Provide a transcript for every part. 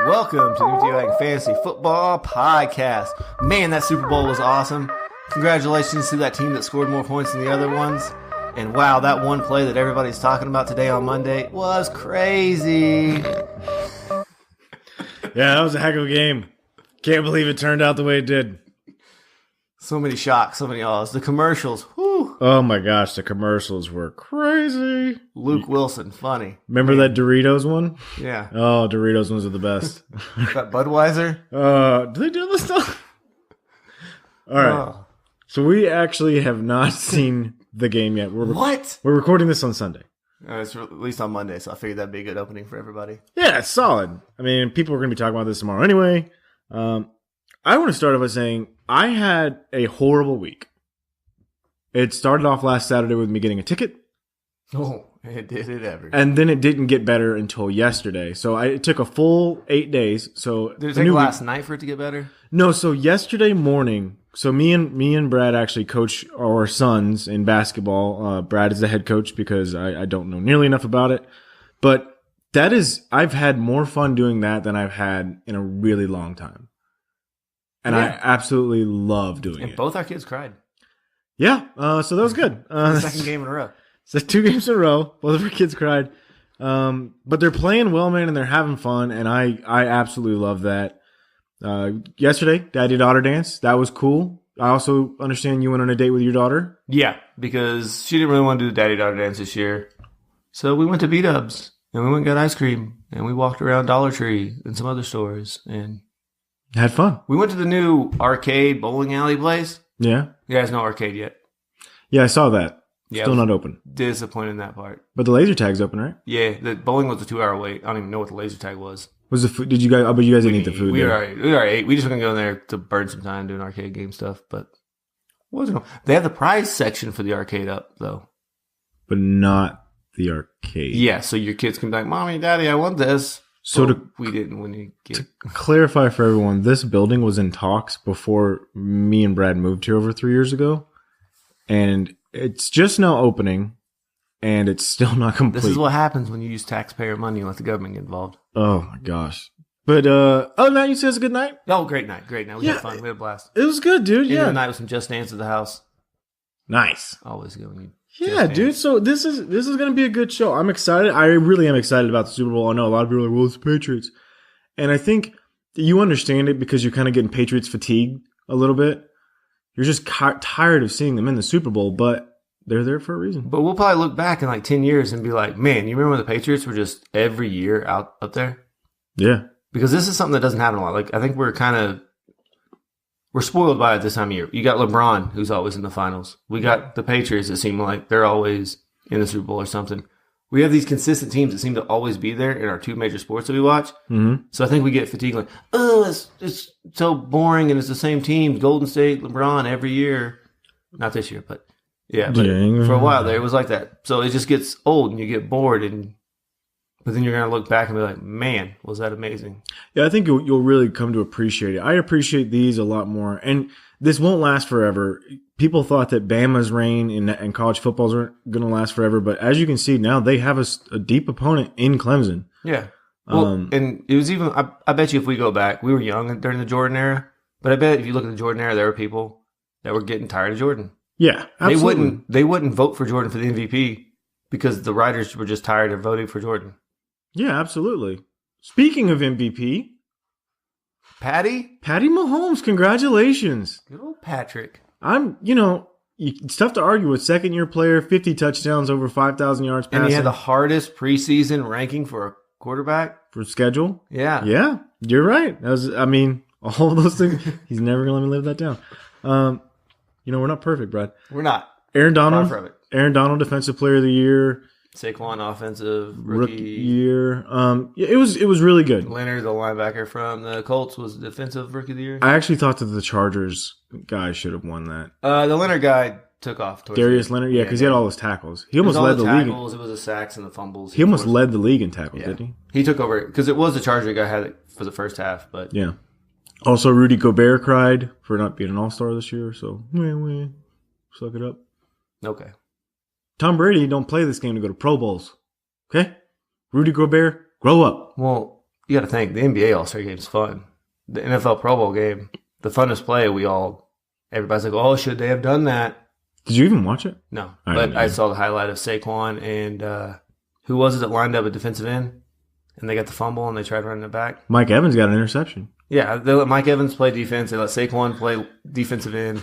Welcome to the MTV Fantasy Football Podcast. Man, that Super Bowl was awesome. Congratulations to that team that scored more points than the other ones. And wow, that one play that everybody's talking about today on Monday was crazy. Yeah, that was a heck of a game. Can't believe it turned out the way it did. So many shocks, so many awes. The commercials, whew. Oh my gosh, the commercials were crazy. Luke Wilson, funny. Remember that Doritos one? Yeah. Oh, Doritos ones are the best. That Budweiser? Do they do this stuff? All right. Oh. So we actually have not seen the game yet. What? We're recording this on Sunday. It's released on Monday, so I figured that'd be a good opening for everybody. Yeah, it's solid. I mean, people are going to be talking about this tomorrow anyway. I want to start off by saying I had a horrible week. It started off last Saturday with me getting a ticket. Oh, it did it ever. And then it didn't get better until yesterday. So it took a full 8 days. So Did it take last night for it to get better? No, so yesterday morning, so me and Brad actually coach our sons in basketball. Brad is the head coach because I don't know nearly enough about it. But I've had more fun doing that than I've had in a really long time. And yeah. I absolutely love doing it. And both our kids cried. Yeah, so that was good. Second game in a row. So 2 games in a row. Both of our kids cried. But they're playing well, man, and they're having fun, and I absolutely love that. Yesterday, daddy-daughter dance. That was cool. I also understand you went on a date with your daughter. Yeah, because she didn't really want to do the daddy-daughter dance this year. So we went to B-Dubs, and we went and got ice cream, and we walked around Dollar Tree and some other stores, and had fun. We went to the new arcade bowling alley place. Yeah? Yeah, there's no arcade yet. Yeah, I saw that. Yeah, still not open. Disappointed in that part. But the laser tag's open, right? Yeah, the bowling was a 2-hour wait. I don't even know what the laser tag was. Was the food? Did you guys? I bet you guys didn't eat the food. We already ate. We just were gonna go in there to burn some time doing arcade game stuff. But wasn't. They have the prize section for the arcade up though, but not the arcade. Yeah, so your kids can be like, "Mommy, Daddy, I want this." So we didn't when you get. To clarify for everyone, this building was in talks before me and Brad moved here over 3 years ago, and it's just now opening, and it's still not complete. This is what happens when you use taxpayer money and let the government get involved. Oh my gosh! But other than that, you said it's a good night. Oh, great night, great night. We had fun. We had a blast. It was good, dude. End of the night with some Just Dance at the house. Nice. Always good. Yeah, dude. So this is going to be a good show. I'm excited. I really am excited about the Super Bowl. I know a lot of people are like, well, it's the Patriots. And I think you understand it because you're kind of getting Patriots fatigue a little bit. You're just tired of seeing them in the Super Bowl, but they're there for a reason. But we'll probably look back in like 10 years and be like, man, you remember when the Patriots were just every year up there? Yeah. Because this is something that doesn't happen a lot. Like, I think we're spoiled by it this time of year. You got LeBron, who's always in the finals. We got the Patriots that seem like they're always in the Super Bowl or something. We have these consistent teams that seem to always be there in our 2 major sports that we watch. Mm-hmm. So I think we get fatigued like, oh, it's so boring and it's the same teams, Golden State, LeBron every year. Not this year, but yeah. But for a while there, it was like that. So it just gets old and you get bored but then you're going to look back and be like, man, was that amazing. Yeah, I think you'll really come to appreciate it. I appreciate these a lot more. And this won't last forever. People thought that Bama's reign in college football is going to last forever. But as you can see now, they have a deep opponent in Clemson. Yeah. Well, and it was even, I bet you if we go back, we were young during the Jordan era. But I bet if you look at the Jordan era, there were people that were getting tired of Jordan. Yeah, absolutely. They wouldn't vote for Jordan for the MVP because the writers were just tired of voting for Jordan. Yeah, absolutely. Speaking of MVP, Patty Mahomes, congratulations. Good old Patrick. It's tough to argue with second-year player, 50 touchdowns, over 5,000 yards passing. And he had the hardest preseason ranking for a quarterback. For schedule? Yeah. Yeah, you're right. All of those things. He's never going to let me live that down. We're not perfect, Brad. We're not. Aaron Donald, Defensive Player of the Year. Saquon, Offensive Rookie Year. It was really good. Leonard, the linebacker from the Colts, was Defensive Rookie of the Year. I actually thought that the Chargers guy should have won that. The Leonard guy took off. Darius Leonard, because he had all his tackles. He almost led the league. It was the sacks and the fumbles. He almost led the league in tackles, didn't he? He took over because it was the Charger guy had it for the first half, but yeah. Also, Rudy Gobert cried for not being an All-Star this year, so suck it up. Okay. Tom Brady don't play this game to go to Pro Bowls. Okay? Rudy Gobert, grow up. Well, you got to think the NBA All-Star Game is fun. The NFL Pro Bowl game, the funnest play. Everybody's like, oh, should they have done that? Did you even watch it? No, but I saw the highlight of Saquon and who was it that lined up at defensive end, and they got the fumble and they tried running it back. Mike Evans got an interception. Yeah, they let Mike Evans play defense. They let Saquon play defensive end.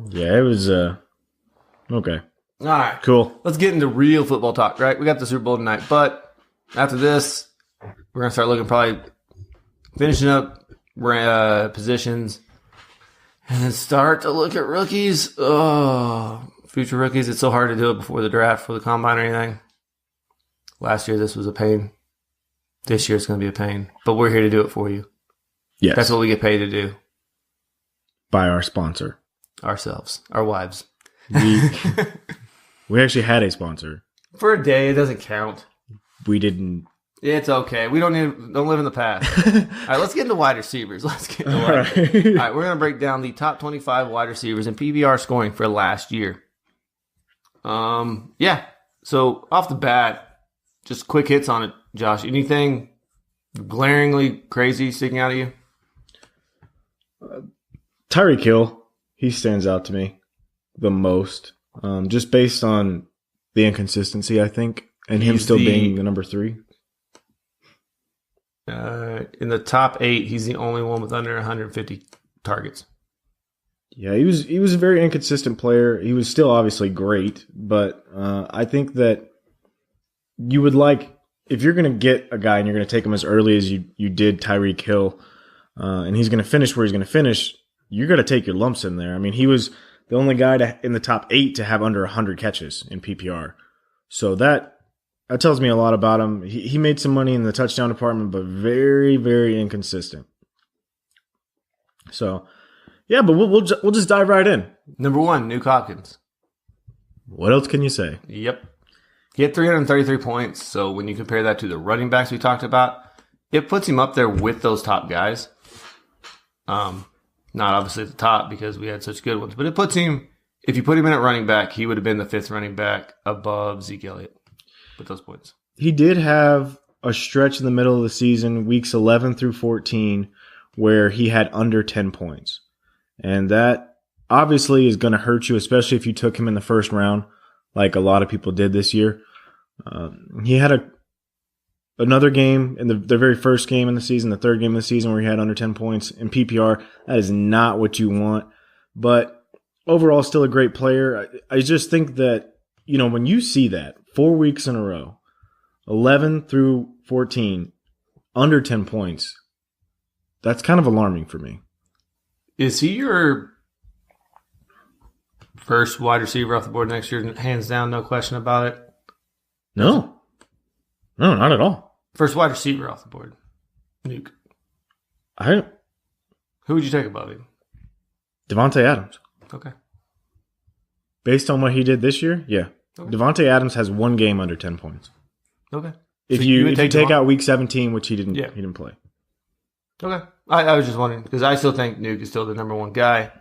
Yeah, it was okay. All right, cool. Let's get into real football talk. Right, we got the Super Bowl tonight, but after this, we're gonna start looking probably finishing up positions. And then start to look at rookies. Oh, future rookies. It's so hard to do it before the draft, for the combine or anything. Last year, this was a pain. This year, it's going to be a pain. But we're here to do it for you. Yes. That's what we get paid to do. By our sponsor. Ourselves. Our wives. We actually had a sponsor. For a day, it doesn't count. We didn't. It's okay. We don't live in the past. All right, let's get into wide receivers. All right, we're going to break down the top 25 wide receivers in PPR scoring for last year. Yeah. So off the bat, just quick hits on it, Josh. Anything glaringly crazy sticking out of you? Tyreek Hill, he stands out to me the most, just based on the inconsistency, I think, and him still being the number 3. In the top 8, he's the only one with under 150 targets. Yeah, he was a very inconsistent player. He was still obviously great, but I think that you would like, if you're going to get a guy and you're going to take him as early as you did Tyreek Hill, and he's going to finish where he's going to finish, you're going to take your lumps in there. I mean, he was the only guy in the top 8 to have under 100 catches in PPR. So that tells me a lot about him. He made some money in the touchdown department, but very, very inconsistent. So, yeah, but we'll just dive right in. Number 1, Nuke Hopkins. What else can you say? Yep. He had 333 points, so when you compare that to the running backs we talked about, it puts him up there with those top guys. Not obviously at the top because we had such good ones, but it puts him, if you put him in at running back, he would have been the 5th running back above Zeke Elliott with those points. He did have a stretch in the middle of the season, weeks 11 through 14, where he had under 10 points. And that obviously is going to hurt you, especially if you took him in the first round, like a lot of people did this year. He had another game in the very first game in the season, the third game of the season, where he had under 10 points in PPR. That is not what you want. But overall, still a great player. I just think that, when you see that 4 weeks in a row, 11 through 14, under 10 points, that's kind of alarming for me. Is he your first wide receiver off the board next year? Hands down, no question about it. No, not at all. First wide receiver off the board. Nuke. Who would you take above him? Devontae Adams. Okay. Based on what he did this year, yeah. Okay. Devontae Adams has 1 game under 10 points. Okay. If you take out week 17, which he didn't play. Okay. I was just wondering because I still think Nuke is still the number 1 guy.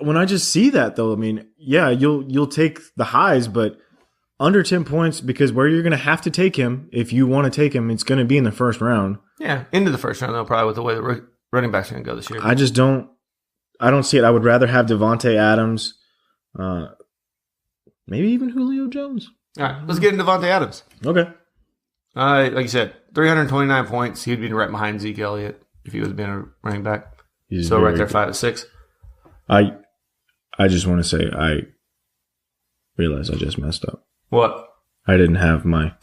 When I just see that, though, I mean, yeah, you'll take the highs, but under 10 points, because where you're going to have to take him, if you want to take him, it's going to be in the first round. Yeah, into the first round, though, probably with the way the running backs are going to go this year. I don't see it. I would rather have Devontae Adams, maybe even Julio Jones. All right, let's get into Devontae Adams. Okay. Like you said, 329 points. He'd be right behind Zeke Elliott if he was being a running back. So right there, 5 to 6. I just want to say I realized I just messed up. What? I didn't have my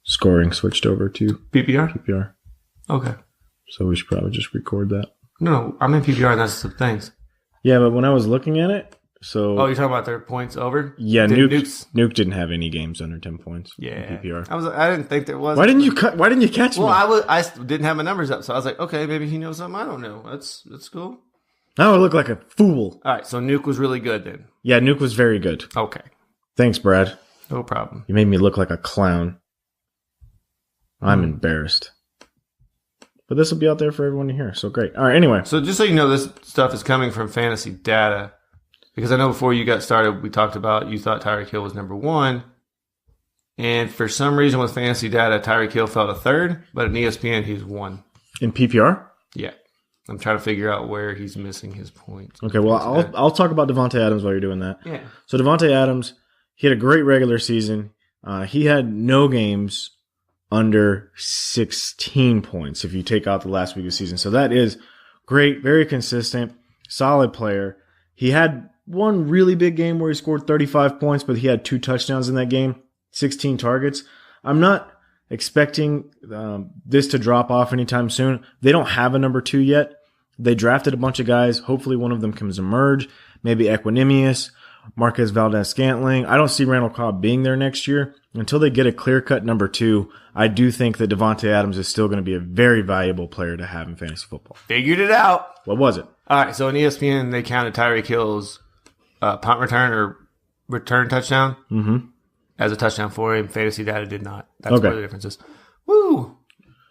scoring switched over to PPR. Okay. So we should probably just record that. No, I'm in PPR and that's the things. Yeah, but when I was looking at it, so... Oh, you're talking about their points over? Yeah, Nuke didn't have any games under 10 points in PPR. I didn't think there was. Why didn't you catch me? Well, I didn't have my numbers up, so I was like, okay, maybe he knows something I don't know. That's cool. Now I look like a fool. All right, so Nuke was really good then. Yeah, Nuke was very good. Okay. Thanks, Brad. No problem. You made me look like a clown. I'm embarrassed. But this will be out there for everyone to hear, so great. All right, anyway. So just so you know, this stuff is coming from fantasy data. Because I know before you got started, we talked about you thought Tyreek Hill was number 1. And for some reason with fantasy data, Tyreek Hill fell to third, but in ESPN, he's 1. In PPR? Yeah. I'm trying to figure out where he's missing his points. Okay, well, I'll talk about Davante Adams while you're doing that. Yeah. So Davante Adams, he had a great regular season. He had no games under 16 points if you take out the last week of the season. So that is great, very consistent, solid player. He had one really big game where he scored 35 points, but he had 2 touchdowns in that game, 16 targets. I'm not expecting this to drop off anytime soon. They don't have a number 2 yet. They drafted a bunch of guys. Hopefully one of them can emerge. Maybe Equanimous, Marquez Valdes-Scantling. I don't see Randall Cobb being there next year. Until they get a clear-cut number 2, I do think that Davante Adams is still going to be a very valuable player to have in fantasy football. Figured it out. What was it? All right, so in ESPN, they counted Tyreek Hill's punt return or return touchdown as a touchdown for him. Fantasy data did not. That's where the difference is. Woo!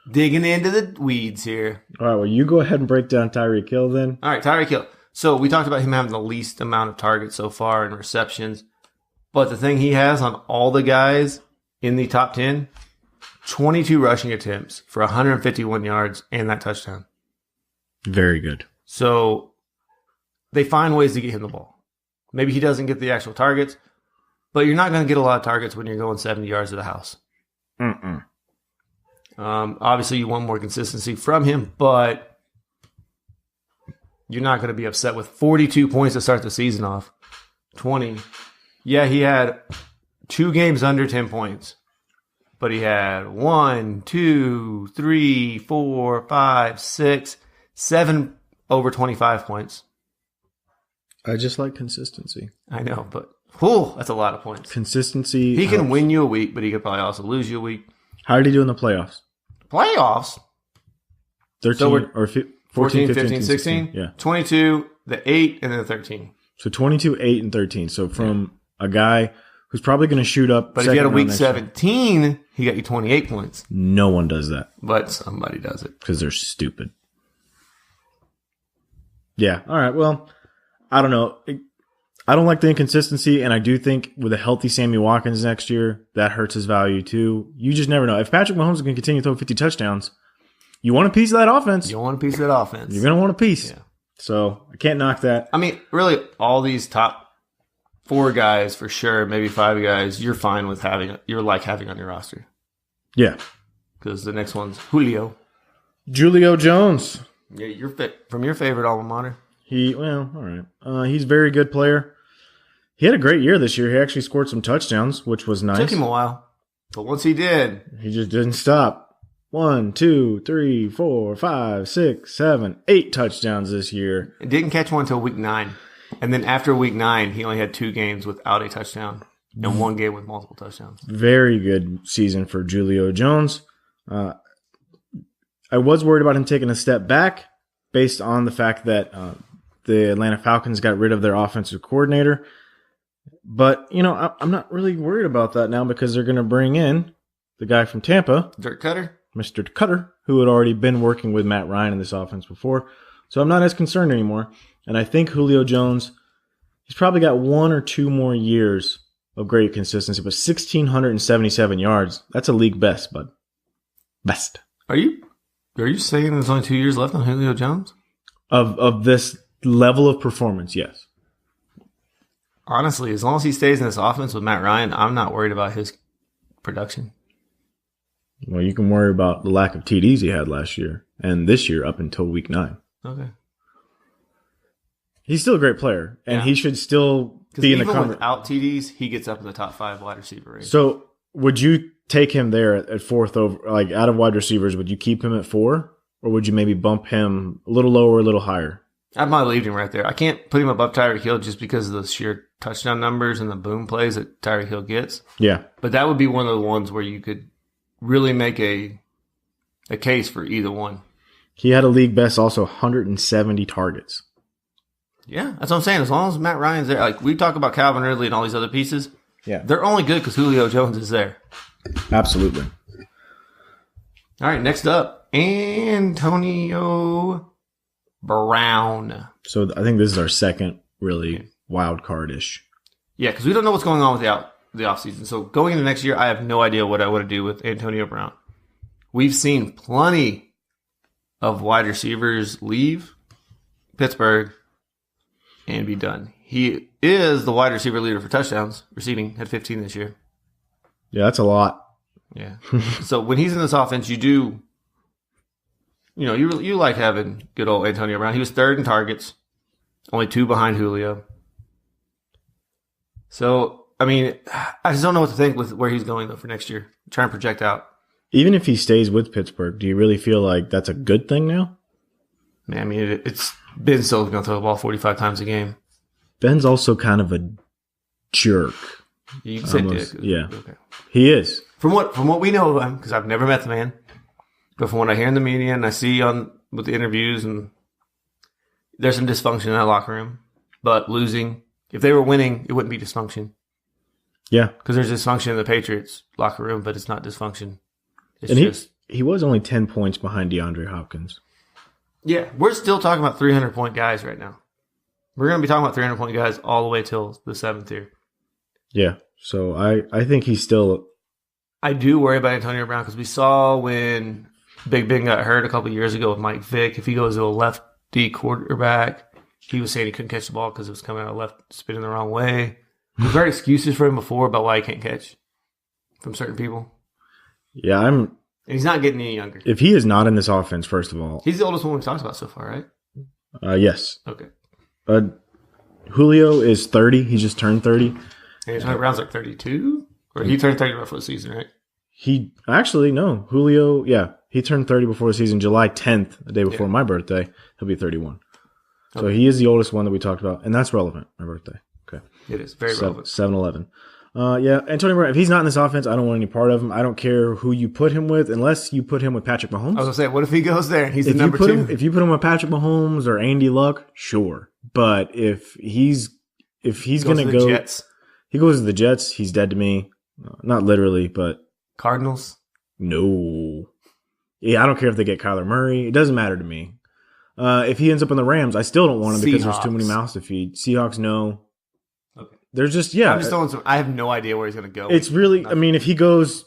Digging into the weeds here. All right, well, you go ahead and break down Tyreek Hill then. All right, Tyreek Hill. So we talked about him having the least amount of targets so far and receptions. But the thing he has on all the guys in the top 10, 22 rushing attempts for 151 yards and that touchdown. Very good. So they find ways to get him the ball. Maybe he doesn't get the actual targets, but you're not going to get a lot of targets when you're going 70 yards to the house. Obviously, you want more consistency from him, but you're not going to be upset with 42 points to start the season off. 20. Yeah, he had 2 games under 10 points, but he had 1, 2, 3, 4, 5, 6, 7 over 25 points. I just like consistency. I know, but that's a lot of points. Consistency. He can win you a week, but he could probably also lose you a week. How did he do in the playoffs? Playoffs? 13 so or 14, 15, 16? Yeah. 22, the 8, and then the 13. So 22, 8, and 13. So from a guy who's probably going to shoot up. But if you had a week 17, he got you 28 points. No one does that. But somebody does it. Because they're stupid. Yeah. All right. Well, I don't know. I don't like the inconsistency, and I do think with a healthy Sammy Watkins next year, that hurts his value too. You just never know. If Patrick Mahomes is going to continue to throw 50 touchdowns, you want a piece of that offense. You want a piece of that offense. You're going to want a piece. Yeah. So I can't knock that. I mean, really, all these top 4 guys for sure, maybe 5 guys, you're fine with having. You're like having on your roster. Yeah. Because the next one's Julio Jones. Yeah, you're from your favorite alma mater. All right. He's a very good player. He had a great year this year. He actually scored some touchdowns, which was nice. Took him a while, but once he did, he just didn't stop. 1, 2, 3, 4, 5, 6, 7, 8 touchdowns this year. It didn't catch one until week 9. And then after week 9, he only had 2 games without a touchdown and 1 game with multiple touchdowns. Very good season for Julio Jones. I was worried about him taking a step back based on the fact that the Atlanta Falcons got rid of their offensive coordinator. But, I'm not really worried about that now because they're going to bring in the guy from Tampa. Dirk Cutter. Mr. Cutter, who had already been working with Matt Ryan in this offense before. So I'm not as concerned anymore. And I think Julio Jones, he's probably got 1 or 2 more years of great consistency. But 1,677 yards, that's a league best, bud. Best. Are you saying there's only 2 years left on Julio Jones? Of this level of performance, yes. Honestly, as long as he stays in this offense with Matt Ryan, I'm not worried about his production. Well, you can worry about the lack of TDs he had last year and this year up until week 9. Okay. He's still a great player, and he should still be in the conversation. Without TDs, he gets up in the top 5 wide receiver range. So, would you take him there at 4th over, like out of wide receivers? Would you keep him at 4, or would you maybe bump him a little lower, a little higher? I might leave him right there. I can't put him above Tyreek Hill just because of the sheer touchdown numbers and the boom plays that Tyreek Hill gets. Yeah, but that would be one of the ones where you could really make a case for either one. He had a league best also 170 targets. Yeah, that's what I'm saying. As long as Matt Ryan's there, like we talk about Calvin Ridley and all these other pieces, they're only good because Julio Jones is there. Absolutely. All right, next up, Antonio Brown. So I think this is our second really wild card-ish. Yeah, because we don't know what's going on with the the offseason. So going into next year, I have no idea what I want to do with Antonio Brown. We've seen plenty of wide receivers leave Pittsburgh and be done. He is the wide receiver leader for touchdowns, receiving, had 15 this year. Yeah, that's a lot. Yeah. So when he's in this offense, you do, you like having good old Antonio Brown. He was third in targets, only 2 behind Julio. So, I mean, I just don't know what to think with where he's going, though, for next year. Trying to project out. Even if he stays with Pittsburgh, do you really feel like that's a good thing now? Man, I mean, it's Ben still going to throw the ball 45 times a game. Ben's also kind of a jerk. You can say dick. Yeah. Okay. He is. From what we know of him, because I've never met the man, but from what I hear in the media and I see with the interviews, and there's some dysfunction in that locker room. But losing, if they were winning, it wouldn't be dysfunction. Yeah. Because there's dysfunction in the Patriots locker room, but it's not dysfunction. He was only 10 points behind DeAndre Hopkins. Yeah, we're still talking about 300-point guys right now. We're going to be talking about 300-point guys all the way till the 7th year. Yeah, so I think he's still... I do worry about Antonio Brown because we saw when Big Ben got hurt a couple of years ago with Mike Vick, if he goes to a lefty quarterback, he was saying he couldn't catch the ball because it was coming out left, spinning the wrong way. We've heard excuses for him before about why he can't catch from certain people. Yeah, And he's not getting any younger. If he is not in this offense, first of all... He's the oldest one we've talked about so far, right? Yes. Okay. Julio is 30. He just turned 30. And Antonio Brown's like 32? Or he turned 30 before the season, right? No. Julio, yeah. He turned 30 before the season, July 10th, the day before my birthday. He'll be 31. So he is the oldest one that we talked about. And that's relevant, my birthday. Okay. It is. Very relevant. 7-11. Yeah, Antonio Brown, if he's not in this offense, I don't want any part of him. I don't care who you put him with, unless you put him with Patrick Mahomes. I was going to say, what if he goes there and he's the number 2? If you put him with Patrick Mahomes or Andy Luck, sure. But if he's going to go... Jets. He goes to the Jets, he's dead to me. Not literally, but... Cardinals? No. Yeah, I don't care if they get Kyler Murray. It doesn't matter to me. If he ends up in the Rams, I still don't want him because there's too many mouths to feed. Seahawks, no. Okay. There's just, yeah. I'm just throwing I have no idea where he's going to go. It's really, I mean, if he goes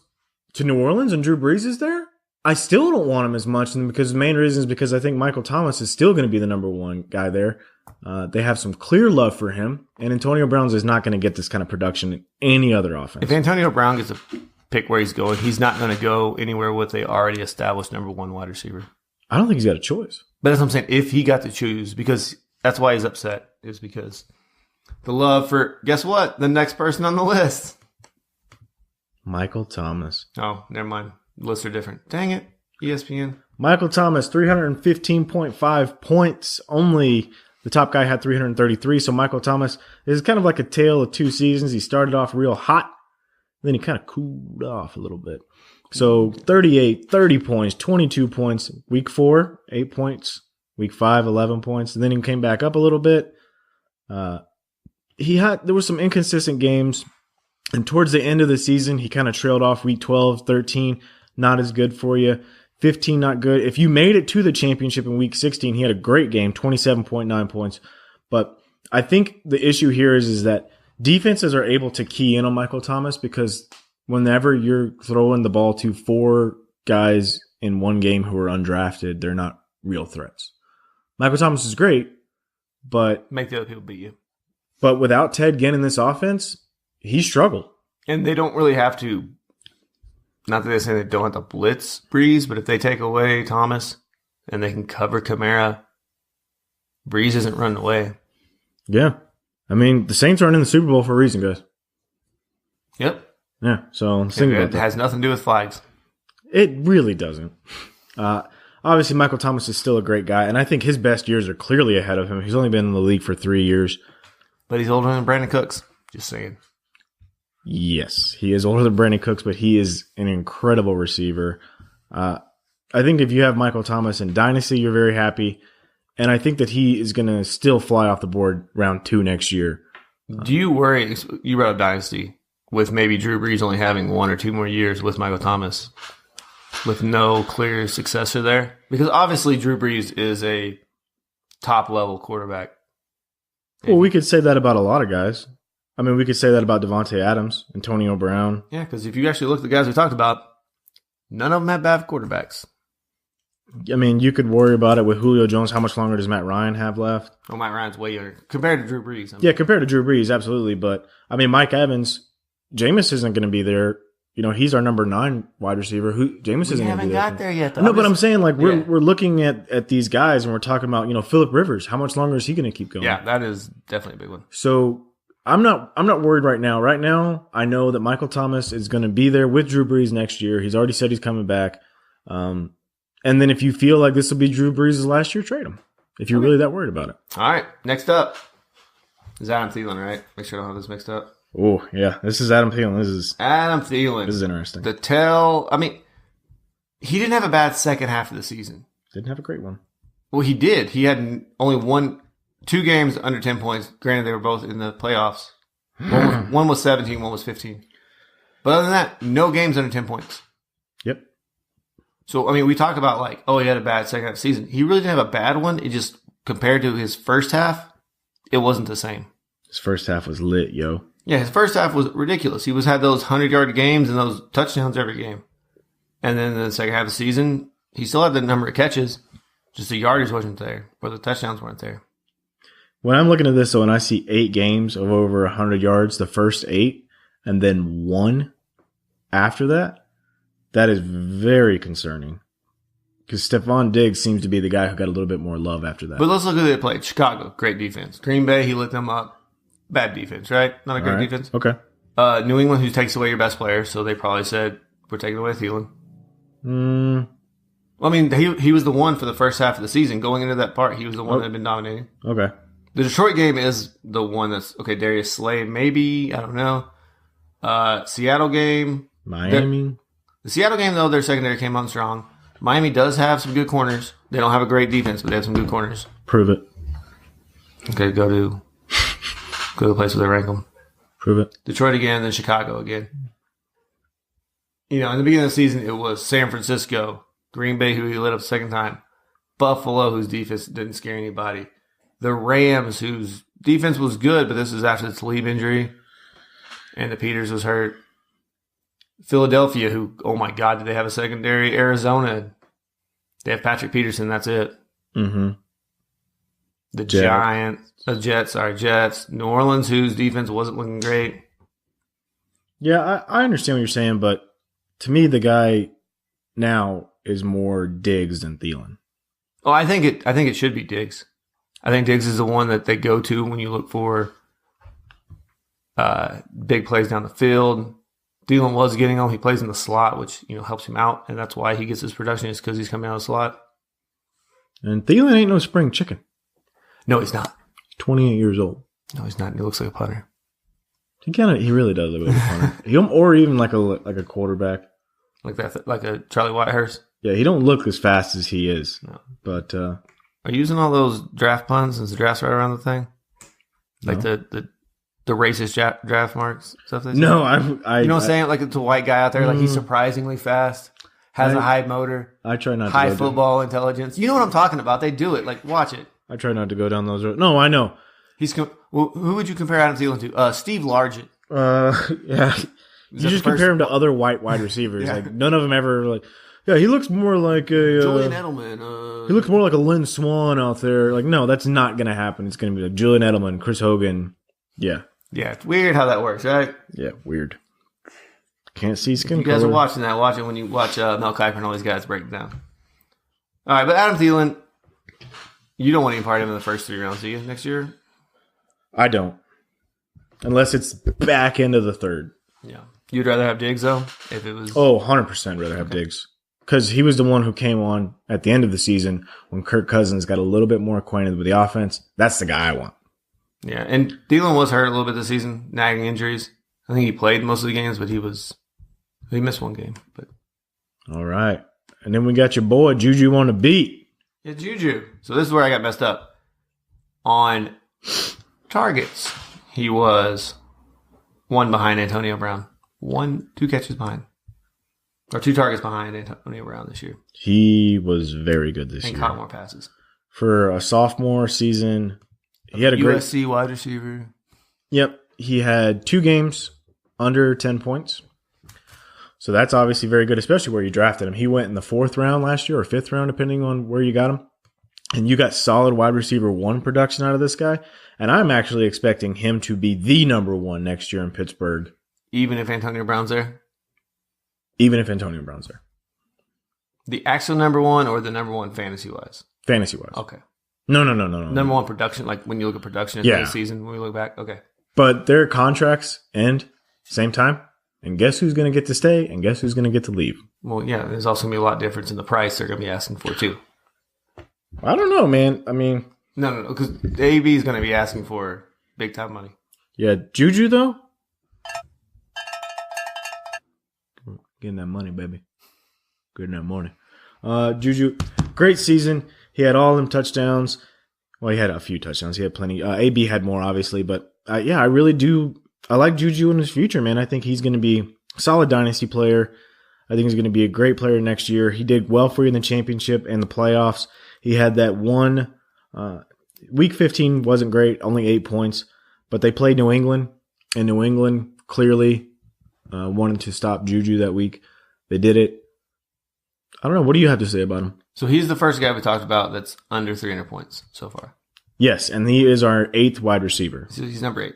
to New Orleans and Drew Brees is there, I still don't want him as much. And because the main reason is because I think Michael Thomas is still going to be the number 1 guy there. They have some clear love for him. And Antonio Brown is not going to get this kind of production in any other offense. If Antonio Brown gets a pick where he's going, he's not going to go anywhere with a already established number 1 wide receiver. I don't think he's got a choice. But that's what I'm saying. If he got to choose, because that's why he's upset, is because the love for, guess what? The next person on the list. Michael Thomas. Oh, never mind. Lists are different. Dang it. ESPN. Michael Thomas, 315.5 points. Only the top guy had 333. So Michael Thomas is kind of like a tale of 2 seasons. He started off real hot. Then he kind of cooled off a little bit. So 38, 30 points, 22 points. Week 4, 8 points. Week 5, 11 points. And then he came back up a little bit. There were some inconsistent games. And towards the end of the season, he kind of trailed off. Week 12, 13, not as good for you. 15, not good. If you made it to the championship in week 16, he had a great game, 27.9 points. But I think the issue here is that defenses are able to key in on Michael Thomas because whenever you're throwing the ball to 4 guys in one game who are undrafted, they're not real threats. Michael Thomas is great, but... Make the other people beat you. But without Ted Ginn in this offense, he struggled. And they don't really have to... Not that they say they don't have to blitz Breeze, but if they take away Thomas and they can cover Kamara, Breeze isn't running away. Yeah. I mean, the Saints aren't in the Super Bowl for a reason, guys. Yep. Yeah, so think about that. It has nothing to do with flags. It really doesn't. Obviously, Michael Thomas is still a great guy, and I think his best years are clearly ahead of him. He's only been in the league for 3 years. But he's older than Brandon Cooks. Just saying. Yes, he is older than Brandon Cooks, but he is an incredible receiver. I think if you have Michael Thomas in Dynasty, you're very happy. And I think that he is going to still fly off the board round 2 next year. Do you worry, you brought up Dynasty, with maybe Drew Brees only having 1 or 2 more years with Michael Thomas, with no clear successor there? Because obviously Drew Brees is a top-level quarterback. Well, we could say that about a lot of guys. I mean, we could say that about Devontae Adams, Antonio Brown. Yeah, because if you actually look at the guys we talked about, none of them had bad quarterbacks. I mean, you could worry about it with Julio Jones. How much longer does Matt Ryan have left? Oh, Matt Ryan's way younger compared to Drew Brees. Yeah, compared to Drew Brees, absolutely. But, I mean, Mike Evans, Jameis isn't going to be there. You know, he's our number 9 wide receiver. Jameis isn't going to be there. We haven't got there yet, though. No, but I'm saying, like, we're looking at these guys and we're talking about, you know, Phillip Rivers. How much longer is he going to keep going? Yeah, that is definitely a big one. So I'm not worried right now. Right now, I know that Michael Thomas is going to be there with Drew Brees next year. He's already said he's coming back. And then if you feel like this will be Drew Brees' last year, trade him. If you're really that worried about it. All right, next up is Adam Thielen, right? Make sure I don't have this mixed up. Oh, yeah. This is Adam Thielen. Adam Thielen. This is interesting. I mean, he didn't have a bad second half of the season. Didn't have a great one. Well, he did. He had only 2 games under 10 points. Granted, they were both in the playoffs. One was 17, one was 15. But other than that, no games under 10 points. Yep. So, I mean, we talk about like, oh, he had a bad second half of the season. He really didn't have a bad one. It just, compared to his first half, it wasn't the same. His first half was lit, yo. Yeah, his first half was ridiculous. He had those 100-yard games and those touchdowns every game. And then the second half of the season, he still had the number of catches. Just the yardage wasn't there, or the touchdowns weren't there. When I'm looking at this, though, and I see 8 games of over 100 yards, the first 8, and then 1 after that, that is very concerning. Because Stephon Diggs seems to be the guy who got a little bit more love after that. But let's look at who they played. Chicago, great defense. Green Bay, he lit them up. Bad defense, right? Not a great defense. Okay. New England, who takes away your best player, so they probably said, we're taking away Thielen. Well, I mean, he was the one for the first half of the season. Going into that part, he was the one that had been dominating. Okay. The Detroit game is the one that's, okay, Darius Slay, maybe, I don't know. Seattle game. Miami. The Seattle game, though, their secondary came on strong. Miami does have some good corners. They don't have a great defense, but they have some good corners. Prove it. Okay, go to the place where they rank them. Prove it. Detroit again, then Chicago again. You know, in the beginning of the season, it was San Francisco, Green Bay, who he lit up the second time, Buffalo, whose defense didn't scare anybody, the Rams, whose defense was good, but this is after the Talib injury, and the Peters was hurt. Philadelphia, who, oh my God, did they have a secondary? Arizona, they have Patrick Peterson, that's it. Mm-hmm. The Jets. New Orleans, whose defense wasn't looking great. Yeah, I understand what you're saying, but to me, the guy now is more Diggs than Thielen. Oh, I think it should be Diggs. I think Diggs is the one that they go to when you look for big plays down the field. Thielen was getting them. He plays in the slot, which helps him out, and that's why he gets his production is because he's coming out of the slot. And Thielen ain't no spring chicken. No, he's not. 28 years old. No, he's not. He looks like a punter. He really does look like a punter. Or even like a quarterback. Like that, like a Charlie Whitehurst. Yeah, he don't look as fast as he is. No. But are you using all those draft puns since the draft's right around the thing? Like the racist draft marks stuff. No, I you know what I'm saying? Like it's a white guy out there, like he's surprisingly fast, has a high motor. I try not to high football intelligence. You know what I'm talking about? They do it. Like watch it. I try not to go down those roads. No, I know. Who would you compare Adam Thielen to? Steve Largent. Yeah. You just compare him to other white wide receivers. Like none of them ever like. Yeah, he looks more like a Julian Edelman. He looks more like a Lynn Swan out there. Like no, that's not gonna happen. It's gonna be like Julian Edelman, Chris Hogan. Yeah. Yeah, it's weird how that works, right? Yeah, weird. Can't see skin color. You guys are watching that. Watch it when you watch Mel Kiper and all these guys break it down. All right, but Adam Thielen, you don't want any part of him in the first 3 rounds, do you, next year? I don't. Unless it's back end of the third. Yeah. You'd rather have Diggs, though? If it was 100% rather have Diggs. Because he was the one who came on at the end of the season when Kirk Cousins got a little bit more acquainted with the offense. That's the guy I want. Yeah, and Thielen was hurt a little bit this season, nagging injuries. I think he played most of the games, but he missed 1 game. But all right. And then we got your boy, Juju on the beat. Yeah, Juju. So this is where I got messed up. On targets, he was 1 behind Antonio Brown. 2 catches behind. Or 2 targets behind Antonio Brown this year. He was very good this year. And caught more passes. For a sophomore season, he had a great USC wide receiver. Yep. he had 2 games under 10 points. So that's obviously very good, especially where you drafted him. He went in the 4th round last year or 5th round, depending on where you got him. And you got solid wide receiver 1 production out of this guy. And I'm actually expecting him to be the number 1 next year in Pittsburgh. Even if Antonio Brown's there? Even if Antonio Brown's there. The actual number 1 or the number 1 fantasy-wise? Fantasy-wise. Okay. No. Number 1 production, like when you look at production at the end of the season, when we look back? Okay. But their contracts end same time. And guess who's going to get to stay and guess who's going to get to leave? Well, yeah, there's also going to be a lot of difference in the price they're going to be asking for, too. I don't know, man. I mean... No, because AB is going to be asking for big-time money. Yeah, Juju, though? Getting that money, baby. Getting that money. Juju, great season. He had all them touchdowns. Well, he had a few touchdowns. He had plenty. AB had more, obviously. But, yeah, I really do... I like Juju in his future, man. I think he's going to be a solid dynasty player. I think he's going to be a great player next year. He did well for you in the championship and the playoffs. He had that one week 15 wasn't great, only 8 points, but they played New England, and New England clearly wanted to stop Juju that week. They did it. I don't know. What do you have to say about him? So he's the first guy we talked about that's under 300 points so far. Yes, and he is our 8th wide receiver. So he's number 8.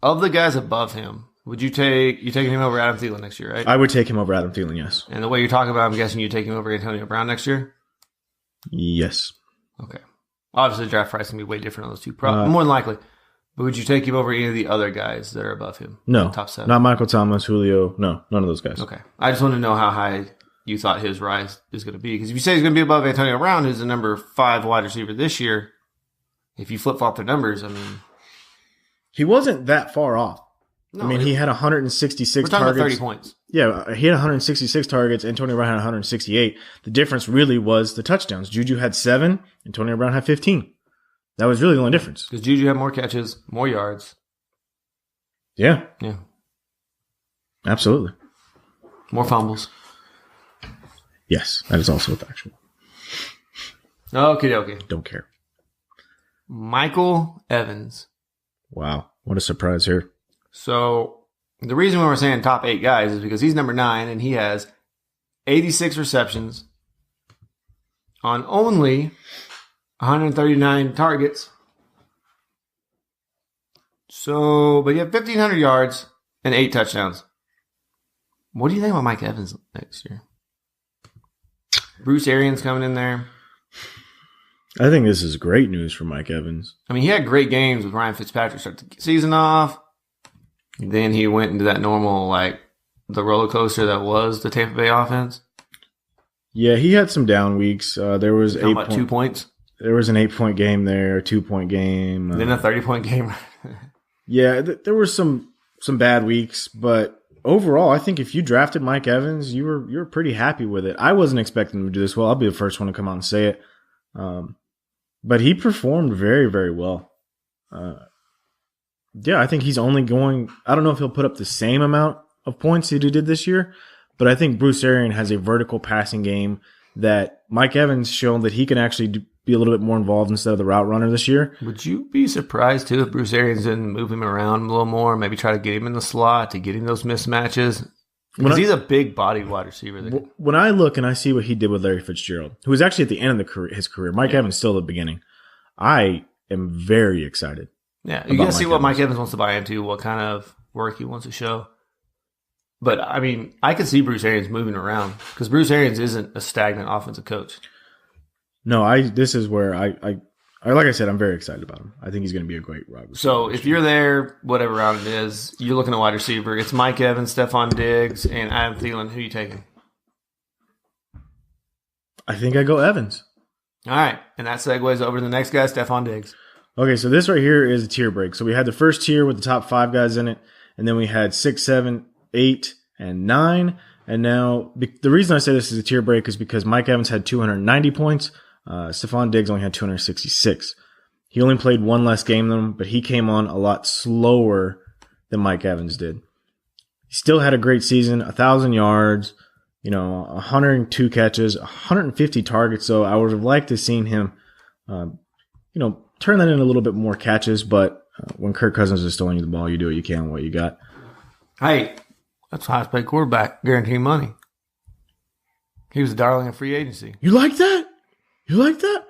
Of the guys above him, would you taking him over Adam Thielen next year, right? I would take him over Adam Thielen, yes. And the way you're talking about, I'm guessing you take him over Antonio Brown next year? Yes. Okay. Obviously, the draft price is going to be way different on those two. More than likely. But would you take him over any of the other guys that are above him? No. Top 7? Not Michael Thomas, Julio. No, none of those guys. Okay. I just want to know how high you thought his rise is going to be. Because if you say he's going to be above Antonio Brown, who's the number 5 wide receiver this year, if you flip-flop their numbers, I mean... He wasn't that far off. No, I mean, he had 166 targets. We're talking targets. about 30 points. Yeah, he had 166 targets. Antonio Brown had 168. The difference really was the touchdowns. Juju had 7. Antonio Brown had 15. That was really the only difference. Because Juju had more catches, more yards. Yeah. Yeah. Absolutely. More fumbles. Yes, that is also factual. Okay. Don't care. Michael Evans. Wow. What a surprise here. So the reason we're saying top 8 guys is because he's number 9 and he has 86 receptions on only 139 targets. So, but you have 1,500 yards and 8 touchdowns. What do you think about Mike Evans next year? Bruce Arians coming in there. I think this is great news for Mike Evans. I mean, he had great games with Ryan Fitzpatrick start the season off. Then he went into that normal, like, the roller coaster that was the Tampa Bay offense. Yeah, he had some down weeks. There was 2 points. There was an 8-point game there, a 2-point game. Then a 30-point game. Yeah, there were some bad weeks, but overall, I think if you drafted Mike Evans, you were pretty happy with it. I wasn't expecting him to do this well. I'll be the first one to come out and say it. But he performed very, very well. Yeah, I think he's only going – I don't know if he'll put up the same amount of points that he did this year, but I think Bruce Arians has a vertical passing game that Mike Evans shown that he can actually be a little bit more involved instead of the route runner this year. Would you be surprised, too, if Bruce Arians didn't move him around a little more, maybe try to get him in the slot to get him those mismatches? Because he's a big body wide receiver. When I look and I see what he did with Larry Fitzgerald, who was actually at the end of his career, Mike Evans still at the beginning, I am very excited. Yeah, you got to see what Mike Evans wants to buy into, what kind of work he wants to show. But, I mean, I could see Bruce Arians moving around because Bruce Arians isn't a stagnant offensive coach. No, this is where I like I said, I'm very excited about him. I think he's going to be a great wide receiver. So if you're there, whatever round it is, you're looking at wide receiver. It's Mike Evans, Stephon Diggs, and Adam Thielen. Who are you taking? I think I go Evans. All right, and that segues over to the next guy, Stephon Diggs. Okay, so this right here is a tier break. So we had the first tier with the top 5 guys in it, and then we had 6, 7, 8, and 9. And now the reason I say this is a tier break is because Mike Evans had 290 points. Stephon Diggs only had 266. He only played one less game than him, but he came on a lot slower than Mike Evans did. He still had a great season, 1,000 yards, 102 catches, 150 targets. So I would have liked to have seen him, turn that in a little bit more catches, but when Kirk Cousins is throwing you the ball, you do what you can with what you got. Hey, that's highest paid quarterback, guaranteed money. He was a darling of free agency. You like that? You like that?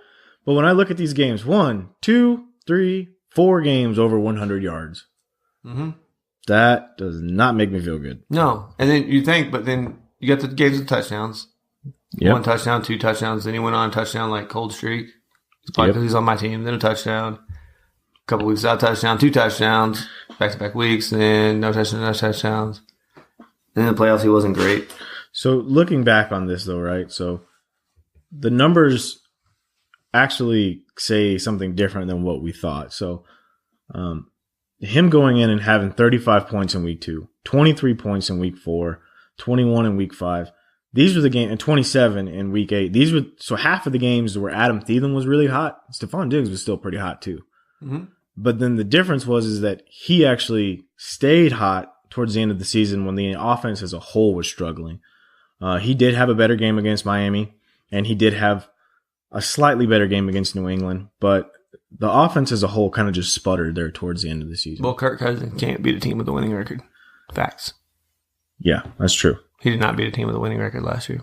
But when I look at these games, 1, 2, 3, 4 games over 100 yards. Mm-hmm. That does not make me feel good. No. And then you think, but then you got the games with touchdowns. Yep. 1 touchdown, 2 touchdowns. Then he went on a touchdown like cold streak. It's probably because he's on my team. Then a touchdown. A couple weeks without touchdown. 2 touchdowns. Back-to-back weeks. Then no touchdowns. Then in the playoffs, he wasn't great. So looking back on this, though, right? So the numbers actually say something different than what we thought. So him going in and having 35 points in week 2, 23 points in week 4, 21 in week 5. These were the game, and 27 in week 8. These were so half of the games where Adam Thielen was really hot. Stephon Diggs was still pretty hot too. Mm-hmm. But then the difference was that he actually stayed hot towards the end of the season when the offense as a whole was struggling. He did have a better game against Miami, and he did have a slightly better game against New England, but the offense as a whole kind of just sputtered there towards the end of the season. Well, Kirk Cousins can't beat a team with a winning record. Facts. Yeah, that's true. He did not beat a team with a winning record last year.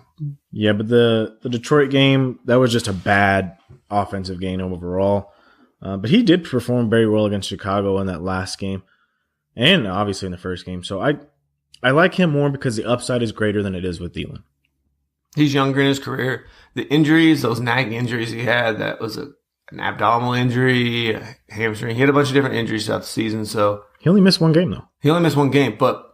Yeah, but the Detroit game, that was just a bad offensive game overall. But he did perform very well against Chicago in that last game, and obviously in the first game. So I like him more because the upside is greater than it is with Thielen. He's younger in his career. The injuries, those nagging injuries he had, that was an abdominal injury, a hamstring. He had a bunch of different injuries throughout the season. So he only missed 1 game, though. He only missed 1 game, but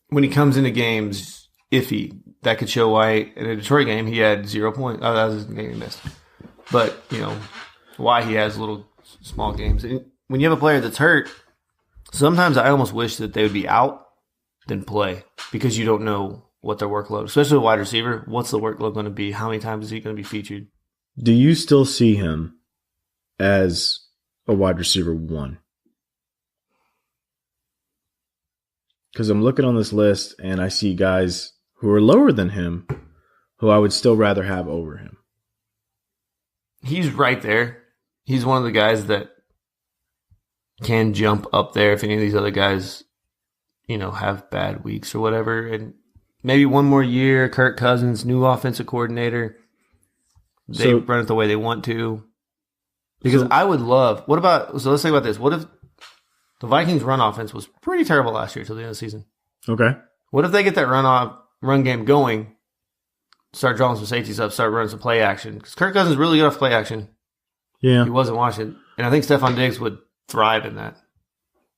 when he comes into games, iffy. That could show why in a Detroit game he had 0 points. Oh, that was his game he missed. But, why he has little small games. And when you have a player that's hurt, sometimes I almost wish that they would be out than play because you don't know what their workload, especially a wide receiver, what's the workload going to be? How many times is he going to be featured? Do you still see him as a wide receiver 1? Because I'm looking on this list and I see guys who are lower than him who I would still rather have over him. He's right there. He's one of the guys that can jump up there if any of these other guys, have bad weeks or whatever. And maybe 1 more year, Kirk Cousins, new offensive coordinator. They run it the way they want to. Because I would love – let's think about this. What if the Vikings' run offense was pretty terrible last year till the end of the season? Okay. What if they get that run game going, start drawing some safeties up, start running some play action? Because Kirk Cousins is really good off play action. Yeah. He wasn't watching. And I think Stephon Diggs would thrive in that.